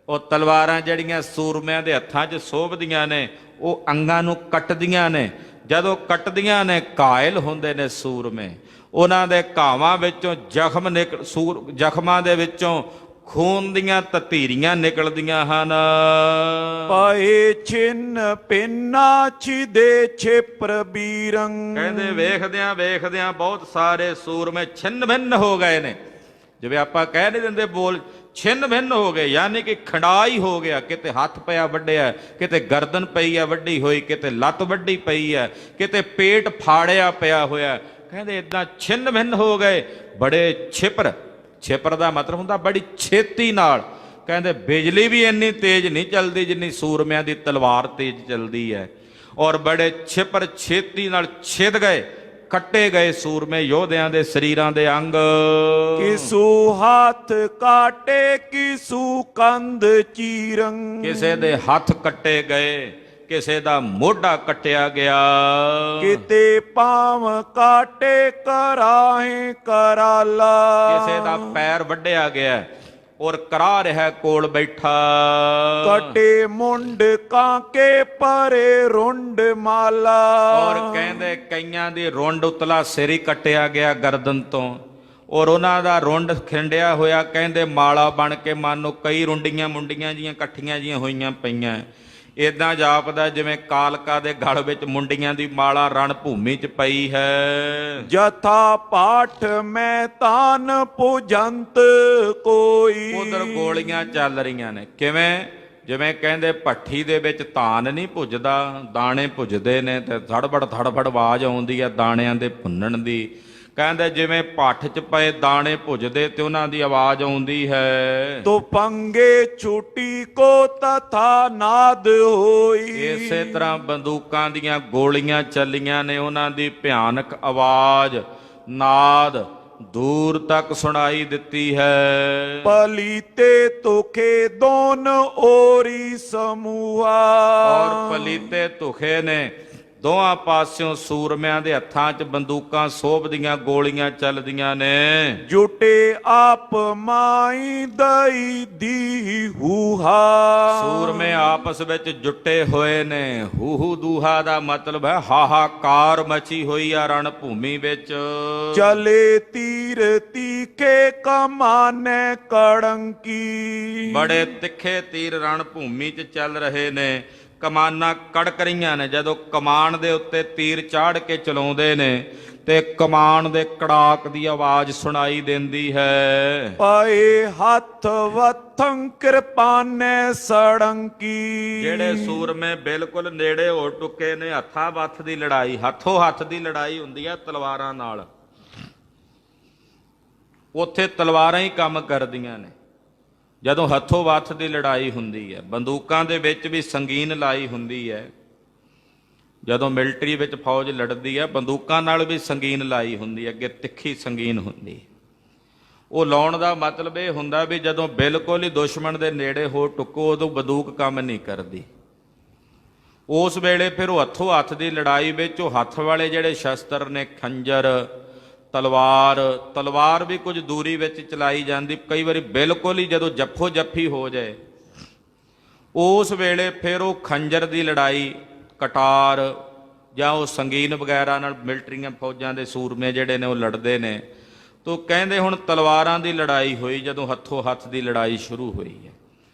ਉਹ ਤਲਵਾਰਾਂ ਜਿਹੜੀਆਂ ਸੂਰਮਿਆਂ ਦੇ ਹੱਥਾਂ 'ਚ ਸੋਭਦੀਆਂ ਨੇ ਉਹ ਅੰਗਾਂ ਨੂੰ ਕੱਟਦੀਆਂ ਨੇ। ਜਦੋਂ ਕੱਟਦੀਆਂ ਨੇ ਘਾਇਲ ਹੁੰਦੇ ਨੇ ਸੂਰਮੇ, ਉਹਨਾਂ ਦੇ ਘਾਵਾਂ ਵਿੱਚੋਂ ਜ਼ਖਮਾਂ ਦੇ ਵਿੱਚੋਂ ਖੂਨ ਦੀਆਂ ਤਤੀਰੀਆਂ ਨਿਕਲਦੀਆਂ ਹਨ। ਪਾਏ ਛਿਨ ਪਿੰਨਾ ਛਿਦੇ ਛਿਪਰ ਬੀਰੰ, ਕਹਿੰਦੇ ਵੇਖਦਿਆਂ ਵੇਖਦਿਆਂ ਬਹੁਤ ਸਾਰੇ ਸੂਰਮੇ ਛਿੰਨ ਭਿੰਨ ਹੋ ਗਏ ਨੇ। ਜਿਵੇਂ ਆਪਾਂ ਕਹਿ ਨਹੀਂ ਦਿੰਦੇ ਬੋਲ ਛਿੰਨ ਭਿੰਨ ਹੋ ਗਏ, ਯਾਨੀ ਕਿ ਖੰਡਾ ਹੀ ਹੋ ਗਿਆ। ਕਿਤੇ ਹੱਥ ਪਿਆ ਵੱਢਿਆ, ਕਿਤੇ ਗਰਦਨ ਪਈ ਆ ਵੱਡੀ ਹੋਈ, ਕਿਤੇ ਲੱਤ ਵੱਡੀ ਪਈ ਆ, ਕਿਤੇ ਪੇਟ ਫਾੜਿਆ ਪਿਆ ਹੋਇਆ। ਕਹਿੰਦੇ ਇਦਾਂ ਛਿੰਨ ਭਿੰਨ ਹੋ ਗਏ। ਬੜੇ ਛਿਪਰ, ਛਿਪਰ ਦਾ ਮਤਲਬ ਹੁੰਦਾ ਬੜੀ ਛੇਤੀ ਨਾਲ। ਕਹਿੰਦੇ ਬਿਜਲੀ ਵੀ ਇੰਨੀ ਤੇਜ਼ ਨਹੀਂ ਚੱਲਦੀ ਜਿੰਨੀ ਸੂਰਮਿਆਂ ਦੀ ਤਲਵਾਰ ਤੇਜ਼ ਚੱਲਦੀ ਹੈ। ਔਰ ਬੜੇ ਛਿਪਰ ਛੇਤੀ ਨਾਲ ਛਿਦ ਗਏ, ਕੱਟੇ ਗਏ ਸੂਰਮੇ ਯੋਧਿਆਂ ਦੇ ਸਰੀਰਾਂ ਦੇ ਅੰਗ। ਕਿਸੂ ਹੱਥ ਕਾਟੇ ਕਿਸੂ ਕੰਧ ਚੀਰੰ, ਕਿਸੇ ਦੇ ਹੱਥ ਕੱਟੇ ਗਏ, ਕਿਸੇ ਦਾ ਮੋਢਾ ਕੱਟਿਆ ਗਿਆ। ਕਿਤੇ ਪਾਂਵ ਕਾਟੇ ਕਰਾਹੇ ਕਰਾਲਾ, ਕਿਸੇ ਦਾ ਪੈਰ ਵੱਢਿਆ ਗਿਆ ਔਰ ਕਰਾ ਰਿਹਾ ਕੋਲ ਬੈਠਾ। ਕਟੇ ਮੁੰਡ ਕਾਂਕੇ ਪਰੇ ਰੁੰਡ ਮਾਲਾ, ਔਰ ਕਹਿੰਦੇ ਕਈਆਂ ਦੀ ਰੁੰਡ ਉਤਲਾ ਸਿਰ ਹੀ ਕੱਟਿਆ ਗਿਆ ਗਰਦਨ ਤੋਂ, ਔਰ ਉਹਨਾਂ ਦਾ ਰੁੰਡ ਖਿੰਡਿਆ ਹੋਇਆ ਕਹਿੰਦੇ ਮਾਲਾ ਬਣ ਕੇ ਮਾਨੋ ਕਈ ਰੁੰਡੀਆਂ ਮੁੰਡੀਆਂ ਜੀਆਂ ਇਕੱਠੀਆਂ ਜੀਆਂ ਹੋਈਆਂ ਪਈਆਂ। ਇਦਾਂ ਜਾਪਦਾ ਜਿਵੇਂ ਕਾਲਕਾ ਦੇ ਗਲ ਵਿੱਚ ਮੁੰਡੀਆਂ ਦੀ ਮਾਲਾ ਰਣ ਭੂਮੀ 'ਚ ਪਈ ਹੈ। ਜਥਾ ਪਾਠ ਮੈਂ ਤਾਨ ਪੁਜੰਤ ਕੋਈ, ਉਧਰ ਗੋਲੀਆਂ ਚੱਲ ਰਹੀਆਂ ਨੇ। ਕਿਵੇਂ? ਜਿਵੇਂ ਕਹਿੰਦੇ ਭੱਠੀ ਦੇ ਵਿੱਚ ਧਾਨ ਨਹੀਂ ਭੁੱਜਦਾ, ਦਾਣੇ ਭੁੱਜਦੇ ਨੇ ਤੇ ਧੜਫੜ ਧੜਫੜ ਆਵਾਜ਼ ਆਉਂਦੀ ਹੈ ਦਾਣਿਆਂ ਦੇ ਭੁੰਨਣ ਦੀ। ਕਹਿੰਦੇ ਜਿਵੇਂ ਭੱਠ 'ਚ ਪਏ ਦਾਣੇ ਭੁੱਜਦੇ ਤੇ ਉਹਨਾਂ ਦੀ ਆਵਾਜ਼ ਆਉਂਦੀ ਹੈ। ਤੋ ਪੰਗੇ ਛੁੱਟੀ ਕੋ ਤਥਾ ਨਾਦ ਹੋਈ, ਇਸੇ ਤਰ੍ਹਾਂ ਬੰਦੂਕਾਂ ਦੀਆਂ ਗੋਲੀਆਂ ਚੱਲੀਆਂ ਨੇ, ਉਹਨਾਂ ਦੀ ਭਿਆਨਕ ਆਵਾਜ਼ ਨਾਦ ਦੂਰ ਤੱਕ ਸੁਣਾਈ ਦਿੱਤੀ ਹੈ। ਪਲੀਤੇ ਤੁਖੇ ਦੋਨ ਓਰੀ ਸਮੂਹਾ, ਔਰ ਪਲੀਤੇ ਧੁਖੇ ਨੇ ਦੋਹਾਂ ਪਾਸਿਓਂ ਸੂਰਮਿਆਂ ਦੇ ਹੱਥਾਂ 'ਚ ਬੰਦੂਕਾਂ ਸੋਭਦੀਆਂ, ਗੋਲੀਆਂ ਚੱਲਦੀਆਂ ਨੇ। ਜੁਟੇ ਆਪ ਮਾਈ ਦਈ ਦੀ ਹੂਹਾ। ਸੂਰਮੇ ਆਪਸ ਵਿੱਚ ਜੁਟੇ ਹੋਏ ਨੇ। ਹੂਹੂ ਦੂਹਾ ਦਾ ਮਤਲਬ ਹੈ ਹਾਹਾਕਾਰ ਮਚੀ ਹੋਈ ਆ ਰਣ ਭੂਮੀ ਵਿੱਚ। ਚਲੇ ਤੀਰ ਤੀਖੇ ਕਮਾਨੇ ਕੜੰਕੀ। ਬੜੇ ਤਿੱਖੇ ਤੀਰ ਰਣ ਭੂਮੀ 'ਚ ਚੱਲ ਰਹੇ ਨੇ। ਕਮਾਨਾਂ ਕੜਕ ਰਹੀਆਂ ਨੇ। ਜਦੋਂ ਕਮਾਨ ਦੇ ਉੱਤੇ ਤੀਰ ਚਾੜ ਕੇ ਚਲਾਉਂਦੇ ਨੇ ਤੇ ਕਮਾਨ ਦੇ ਕੜਾਕ ਦੀ ਆਵਾਜ਼ ਸੁਣਾਈ ਦਿੰਦੀ ਹੈ। ਪਏ ਹੱਥ ਵਥੰ ਕਿਰਪਾਨੇ ਸੜੰਕੀ। ਜਿਹੜੇ ਸੂਰਮੇ ਬਿਲਕੁਲ ਨੇੜੇ ਹੋ ਟੁੱਕੇ ਨੇ, ਹੱਥਾਂ ਵੱਥ ਦੀ ਲੜਾਈ, ਹੱਥੋਂ ਹੱਥ ਦੀ ਲੜਾਈ ਹੁੰਦੀ ਹੈ ਤਲਵਾਰਾਂ ਨਾਲ। ਉੱਥੇ ਤਲਵਾਰਾਂ ਹੀ ਕੰਮ ਕਰਦੀਆਂ ਨੇ ਜਦੋਂ ਹੱਥੋਂ ਵੱਥ ਦੀ ਲੜਾਈ ਹੁੰਦੀ ਹੈ। ਬੰਦੂਕਾਂ ਦੇ ਵਿੱਚ ਵੀ ਸੰਗੀਨ ਲਾਈ ਹੁੰਦੀ ਹੈ। ਜਦੋਂ ਮਿਲਟਰੀ ਵਿੱਚ ਫੌਜ ਲੜਦੀ ਹੈ, ਬੰਦੂਕਾਂ ਨਾਲ ਵੀ ਸੰਗੀਨ ਲਾਈ ਹੁੰਦੀ ਹੈ, ਅੱਗੇ ਤਿੱਖੀ ਸੰਗੀਨ ਹੁੰਦੀ ਹੈ। ਉਹ ਲਾਉਣ ਦਾ ਮਤਲਬ ਇਹ ਹੁੰਦਾ ਵੀ ਜਦੋਂ ਬਿਲਕੁਲ ਹੀ ਦੁਸ਼ਮਣ ਦੇ ਨੇੜੇ ਹੋ ਟੁੱਕੋ, ਉਦੋਂ ਬੰਦੂਕ ਕੰਮ ਨਹੀਂ ਕਰਦੀ। ਉਸ ਵੇਲੇ ਫਿਰ ਉਹ ਹੱਥੋਂ ਹੱਥ ਦੀ ਲੜਾਈ ਵਿੱਚ ਉਹ ਹੱਥ ਵਾਲੇ ਜਿਹੜੇ ਸ਼ਸਤਰ ਨੇ, ਖੰਜਰ, ਤਲਵਾਰ ਵੀ ਕੁਝ ਦੂਰੀ ਵਿੱਚ ਚਲਾਈ ਜਾਂਦੀ। ਕਈ ਵਾਰੀ ਬਿਲਕੁਲ ਹੀ ਜਦੋਂ ਜੱਫੋ ਜੱਫੀ ਹੋ ਜਾਏ, ਉਸ ਵੇਲੇ ਫਿਰ ਉਹ ਖੰਜਰ ਦੀ ਲੜਾਈ, ਕਟਾਰ ਜਾਂ ਉਹ ਸੰਗੀਨ ਵਗੈਰਾ ਨਾਲ ਮਿਲਟਰੀਆਂ ਫੌਜਾਂ ਦੇ ਸੂਰਮੇ ਜਿਹੜੇ ਨੇ ਉਹ ਲੜਦੇ ਨੇ। ਤੋ ਕਹਿੰਦੇ ਹੁਣ ਤਲਵਾਰਾਂ ਦੀ ਲੜਾਈ ਹੋਈ ਜਦੋਂ ਹੱਥੋਂ ਹੱਥ ਦੀ ਲੜਾਈ ਸ਼ੁਰੂ ਹੋਈ ਹੈ।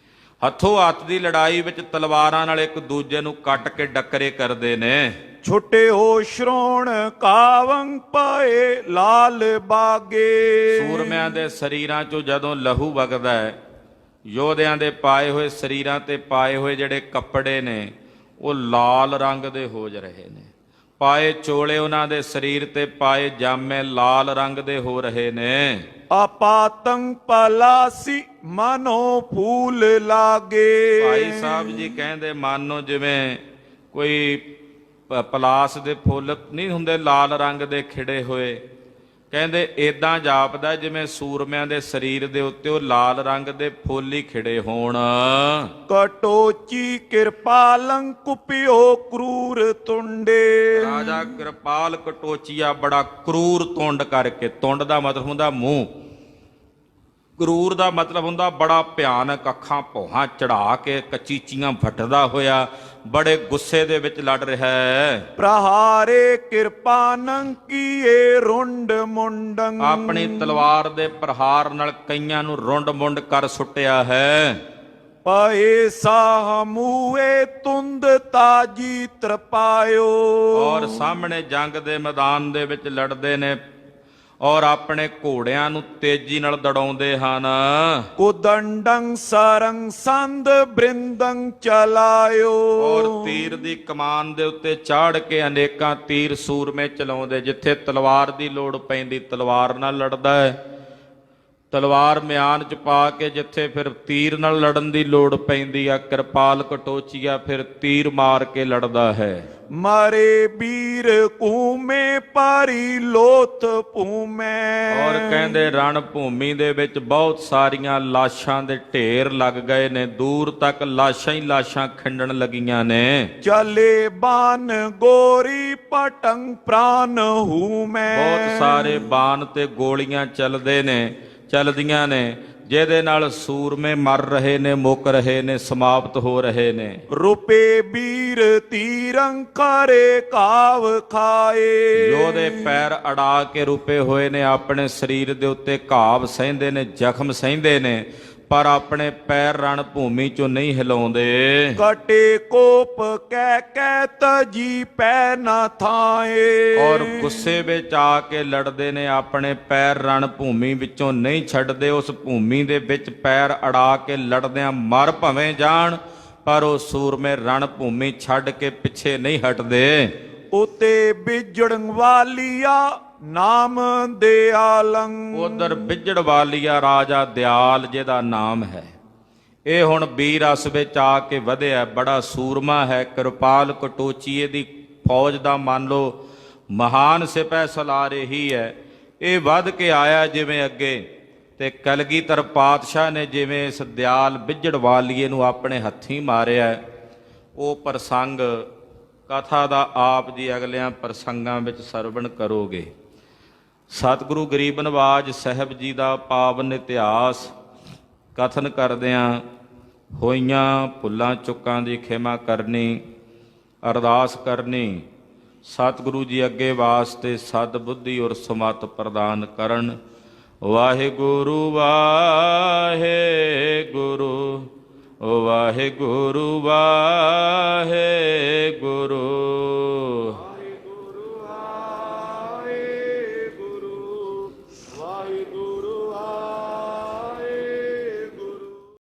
ਹੱਥੋਂ ਹੱਥ ਦੀ ਲੜਾਈ ਵਿੱਚ ਤਲਵਾਰਾਂ ਨਾਲ ਇੱਕ ਦੂਜੇ ਨੂੰ ਕੱਟ ਕੇ ਡੱਕਰੇ ਕਰਦੇ ਨੇ। ਛੁੱਟੇ ਹੋ ਸ਼੍ਰੋਣ ਕਾਵੰ ਪਏ ਲਾਲ ਬਾਗੇ। ਸੂਰਮਿਆਂ ਦੇ ਸਰੀਰਾਂ 'ਚੋਂ ਜਦੋਂ ਲਹੂ ਵਗਦਾ ਹੈ, ਯੋਧਿਆਂ ਦੇ ਪਾਏ ਹੋਏ ਸਰੀਰਾਂ ਤੇ ਪਾਏ ਹੋਏ ਜਿਹੜੇ ਕੱਪੜੇ ਨੇ ਉਹ ਲਾਲ ਰੰਗ ਦੇ ਹੋ ਰਹੇ ਨੇ। ਪਾਏ ਚੋਲੇ ਉਹਨਾਂ ਦੇ ਸਰੀਰ ਤੇ ਪਾਏ ਜਾਮੇ ਲਾਲ ਰੰਗ ਦੇ ਹੋ ਰਹੇ ਨੇ। ਆਪਾਤੰ ਪਲਾਸੀ ਮਨੋ ਫੂਲ ਲਾਗੇ। ਭਾਈ ਸਾਹਿਬ ਜੀ ਕਹਿੰਦੇ ਮਾਨੋ ਜਿਵੇਂ ਕੋਈ ਪਲਾਸ ਦੇ ਫੁੱਲ ਨਹੀਂ ਹੁੰਦੇ ਲਾਲ ਰੰਗ ਦੇ ਖਿੜੇ ਹੋਏ, ਕਹਿੰਦੇ ਇਦਾਂ ਜਾਪਦਾ ਜਿਵੇਂ ਸੂਰਮਿਆਂ ਦੇ ਸਰੀਰ ਦੇ ਉੱਤੇ ਉਹ ਲਾਲ ਰੰਗ ਦੇ ਫੁੱਲ ਹੀ ਖਿੜੇ ਹੋਣ। ਕਟੋਚੀ ਕਿਰਪਾਲੰ ਕੁਪਿਓ ਕਰੂਰ ਤੁੰਡੇ। ਰਾਜਾ ਕਿਰਪਾਲ ਕਟੋਚੀਆ ਬੜਾ ਕਰੂਰ ਤੁੰਡ ਕਰਕੇ, ਤੁੰਡ ਦਾ ਮਤਲਬ ਹੁੰਦਾ ਮੂੰਹ, ਕਰੂਰ ਦਾ ਮਤਲਬ ਹੁੰਦਾ ਬੜਾ ਭਿਆਨਕ, ਅੱਖਾਂ ਭੌਹਾਂ ਚੜਾ ਕੇ ਕਚੀਚੀਆਂ ਵੱਟਦਾ ਹੋਇਆ ਬੜੇ ਗੁੱਸੇ ਦੇ ਵਿੱਚ ਲੜ ਰਿਹਾ ਹੈ। ਪ੍ਰਹਾਰੇ ਕਿਰਪਾਨੰ ਕੀਏ ਰੁੰਡ ਮੁੰਡੰ। ਆਪਣੀ ਤਲਵਾਰ ਦੇ ਪ੍ਰਹਾਰ ਨਾਲ ਕਈਆਂ ਨੂੰ ਰੁੰਡ ਮੁੰਡ ਕਰ ਸੁੱਟਿਆ ਹੈ। ਪਏ ਸਾਹ ਮੂਏ ਤੁੰਦ ਤਾਜੀ ਤਰਪਾਇਓ। ਔਰ ਸਾਹਮਣੇ ਜੰਗ ਦੇ ਮੈਦਾਨ ਦੇ ਵਿੱਚ ਲੜਦੇ ਨੇ ਔਰ ਆਪਣੇ ਘੋੜਿਆਂ ਨੂੰ ਤੇਜ਼ੀ ਨਾਲ ਦੜਾਉਂਦੇ ਹਨ। ਕੁਦੰਡੰ ਸਰੰਗ ਸੰਦ ਬ੍ਰਿੰਦੰ ਚਲਾਇਓ। ਔਰ ਤੀਰ ਦੀ ਕਮਾਨ ਦੇ ਉੱਤੇ ਚਾੜ ਕੇ ਅਨੇਕਾਂ ਤੀਰ ਸੂਰਮੇ ਚਲਾਉਂਦੇ। ਜਿੱਥੇ ਤਲਵਾਰ ਦੀ ਲੋੜ ਪੈਂਦੀ ਤਲਵਾਰ ਨਾਲ ਲੜਦਾ ਹੈ, ਤਲਵਾਰ ਮਿਆਨ 'ਚ ਪਾ ਕੇ ਜਿੱਥੇ ਫਿਰ ਤੀਰ ਨਾਲ ਲੜਨ ਦੀ ਲੋੜ ਪੈਂਦੀ ਆ, ਕਿਰਪਾਲ ਕਟੋਚੀਆ ਫਿਰ ਤੀਰ ਮਾਰ ਕੇ ਲੜਦਾ ਹੈ। ਮਾਰੇ ਵੀਰ ਕੂਮੇ ਪਾਰੀ ਲੋਥ ਭੂਮੇ। ਔਰ ਕਹਿੰਦੇ ਰਣ ਭੂਮੀ ਦੇ ਵਿੱਚ ਬਹੁਤ ਸਾਰੀਆਂ ਲਾਸ਼ਾਂ ਦੇ ਢੇਰ ਲੱਗ ਗਏ ਨੇ। ਦੂਰ ਤੱਕ ਲਾਸ਼ਾਂ ਹੀ ਲਾਸ਼ਾਂ ਖਿੰਡਣ ਲੱਗੀਆਂ ਨੇ। ਚਲੇ ਬਾਨ ਗੋਰੀ ਪਟੰਗ ਪ੍ਰਾਨ ਹੂਮੇ। ਬਹੁਤ ਸਾਰੇ ਬਾਣ ਤੇ ਗੋਲੀਆਂ ਚੱਲਦੀਆਂ ਨੇ ਜਿਹਦੇ ਨਾਲ ਸੂਰਮੇ ਮਰ ਰਹੇ ਨੇ, ਮੁੱਕ ਰਹੇ ਨੇ, ਸਮਾਪਤ ਹੋ ਰਹੇ ਨੇ। ਰੁਪੇ ਵੀਰ ਤੀਰੰ ਕਰੇ ਕਾਵ ਖਾਏ। ਯੋਧੇ ਪੈਰ ਅੜਾ ਕੇ ਰੁਪੇ ਹੋਏ ਨੇ, ਆਪਣੇ ਸਰੀਰ ਦੇ ਉੱਤੇ ਘਾਵ ਸਹਿੰਦੇ ਨੇ, ਜ਼ਖਮ ਸਹਿੰਦੇ ਨੇ, ਪਰ ਆਪਣੇ ਪੈਰ ਰਣ ਭੂਮੀ ਚੋਂ ਨਹੀਂ ਹਿਲਾਉਂਦੇ। ਕਟੇ ਕੋਪ ਕਹਿ ਤਜੀ ਪੈ ਨਾ ਥਾਏ। ਔਰ ਗੁੱਸੇ ਵਿੱਚ ਆ ਕੇ ਲੜਦੇ ਨੇ, ਆਪਣੇ ਪੈਰ ਰਣ ਭੂਮੀ ਵਿੱਚੋਂ ਨਹੀਂ ਛੱਡਦੇ। ਉਸ ਭੂਮੀ ਦੇ ਵਿੱਚ ਪੈਰ ਅੜਾ ਕੇ ਲੜਦਿਆਂ ਮਰ ਭਵੇਂ ਜਾਣ, ਪਰ ਉਹ ਸੂਰਮੇ ਰਣ ਭੂਮੀ ਛੱਡ ਕੇ ਪਿੱਛੇ ਨਹੀਂ ਹਟਦੇ। ਉਤੇ ਬਿਜੜਨ ਵਾਲੀਆ ਨਾਮ ਦਿਆਲੰ। ਉਧਰ ਬਿਜੜ ਵਾਲੀਆ ਰਾਜਾ ਦਿਆਲ ਜਿਹਦਾ ਨਾਮ ਹੈ, ਇਹ ਹੁਣ ਵੀਰ ਰਸ ਵਿੱਚ ਆ ਕੇ ਵਧਿਆ, ਬੜਾ ਸੂਰਮਾ ਹੈ। ਕਿਰਪਾਲ ਕਟੋਚੀਏ ਦੀ ਫੌਜ ਦਾ ਮੰਨ ਲਓ ਮਹਾਨ ਸਿਪਾਹ ਸਲਾਰ ਇਹੀ ਹੈ। ਇਹ ਵੱਧ ਕੇ ਆਇਆ ਜਿਵੇਂ ਅੱਗੇ, ਤੇ ਕਲਗੀਧਰ ਪਾਤਸ਼ਾਹ ਨੇ ਜਿਵੇਂ ਇਸ ਦਿਆਲ ਬਿਜੜ ਵਾਲੀਏ ਨੂੰ ਆਪਣੇ ਹੱਥੀਂ ਮਾਰਿਆ, ਉਹ ਪ੍ਰਸੰਗ ਕਥਾ ਦਾ ਆਪ ਜੀ ਅਗਲਿਆਂ ਪ੍ਰਸੰਗਾਂ ਵਿੱਚ ਸਰਵਣ ਕਰੋਗੇ। ਸਤਿਗੁਰੂ ਗਰੀਬ ਨਵਾਜ ਸਾਹਿਬ ਜੀ ਦਾ ਪਾਵਨ ਇਤਿਹਾਸ ਕਥਨ ਕਰਦਿਆਂ ਹੋਈਆਂ ਭੁੱਲਾਂ ਚੁੱਕਾਂ ਦੀ ਖਿਮਾ ਕਰਨੀ, ਅਰਦਾਸ ਕਰਨੀ, ਸਤਿਗੁਰੂ ਜੀ ਅੱਗੇ ਵਾਸਤੇ ਸਦ ਬੁੱਧੀ ਔਰ ਸਮਤ ਪ੍ਰਦਾਨ ਕਰਨ। ਵਾਹਿਗੁਰੂ ਵਾਹਿਗੁਰੂ ਵਾਹਿਗੁਰੂ ਵਾਹਿਗੁਰੂ।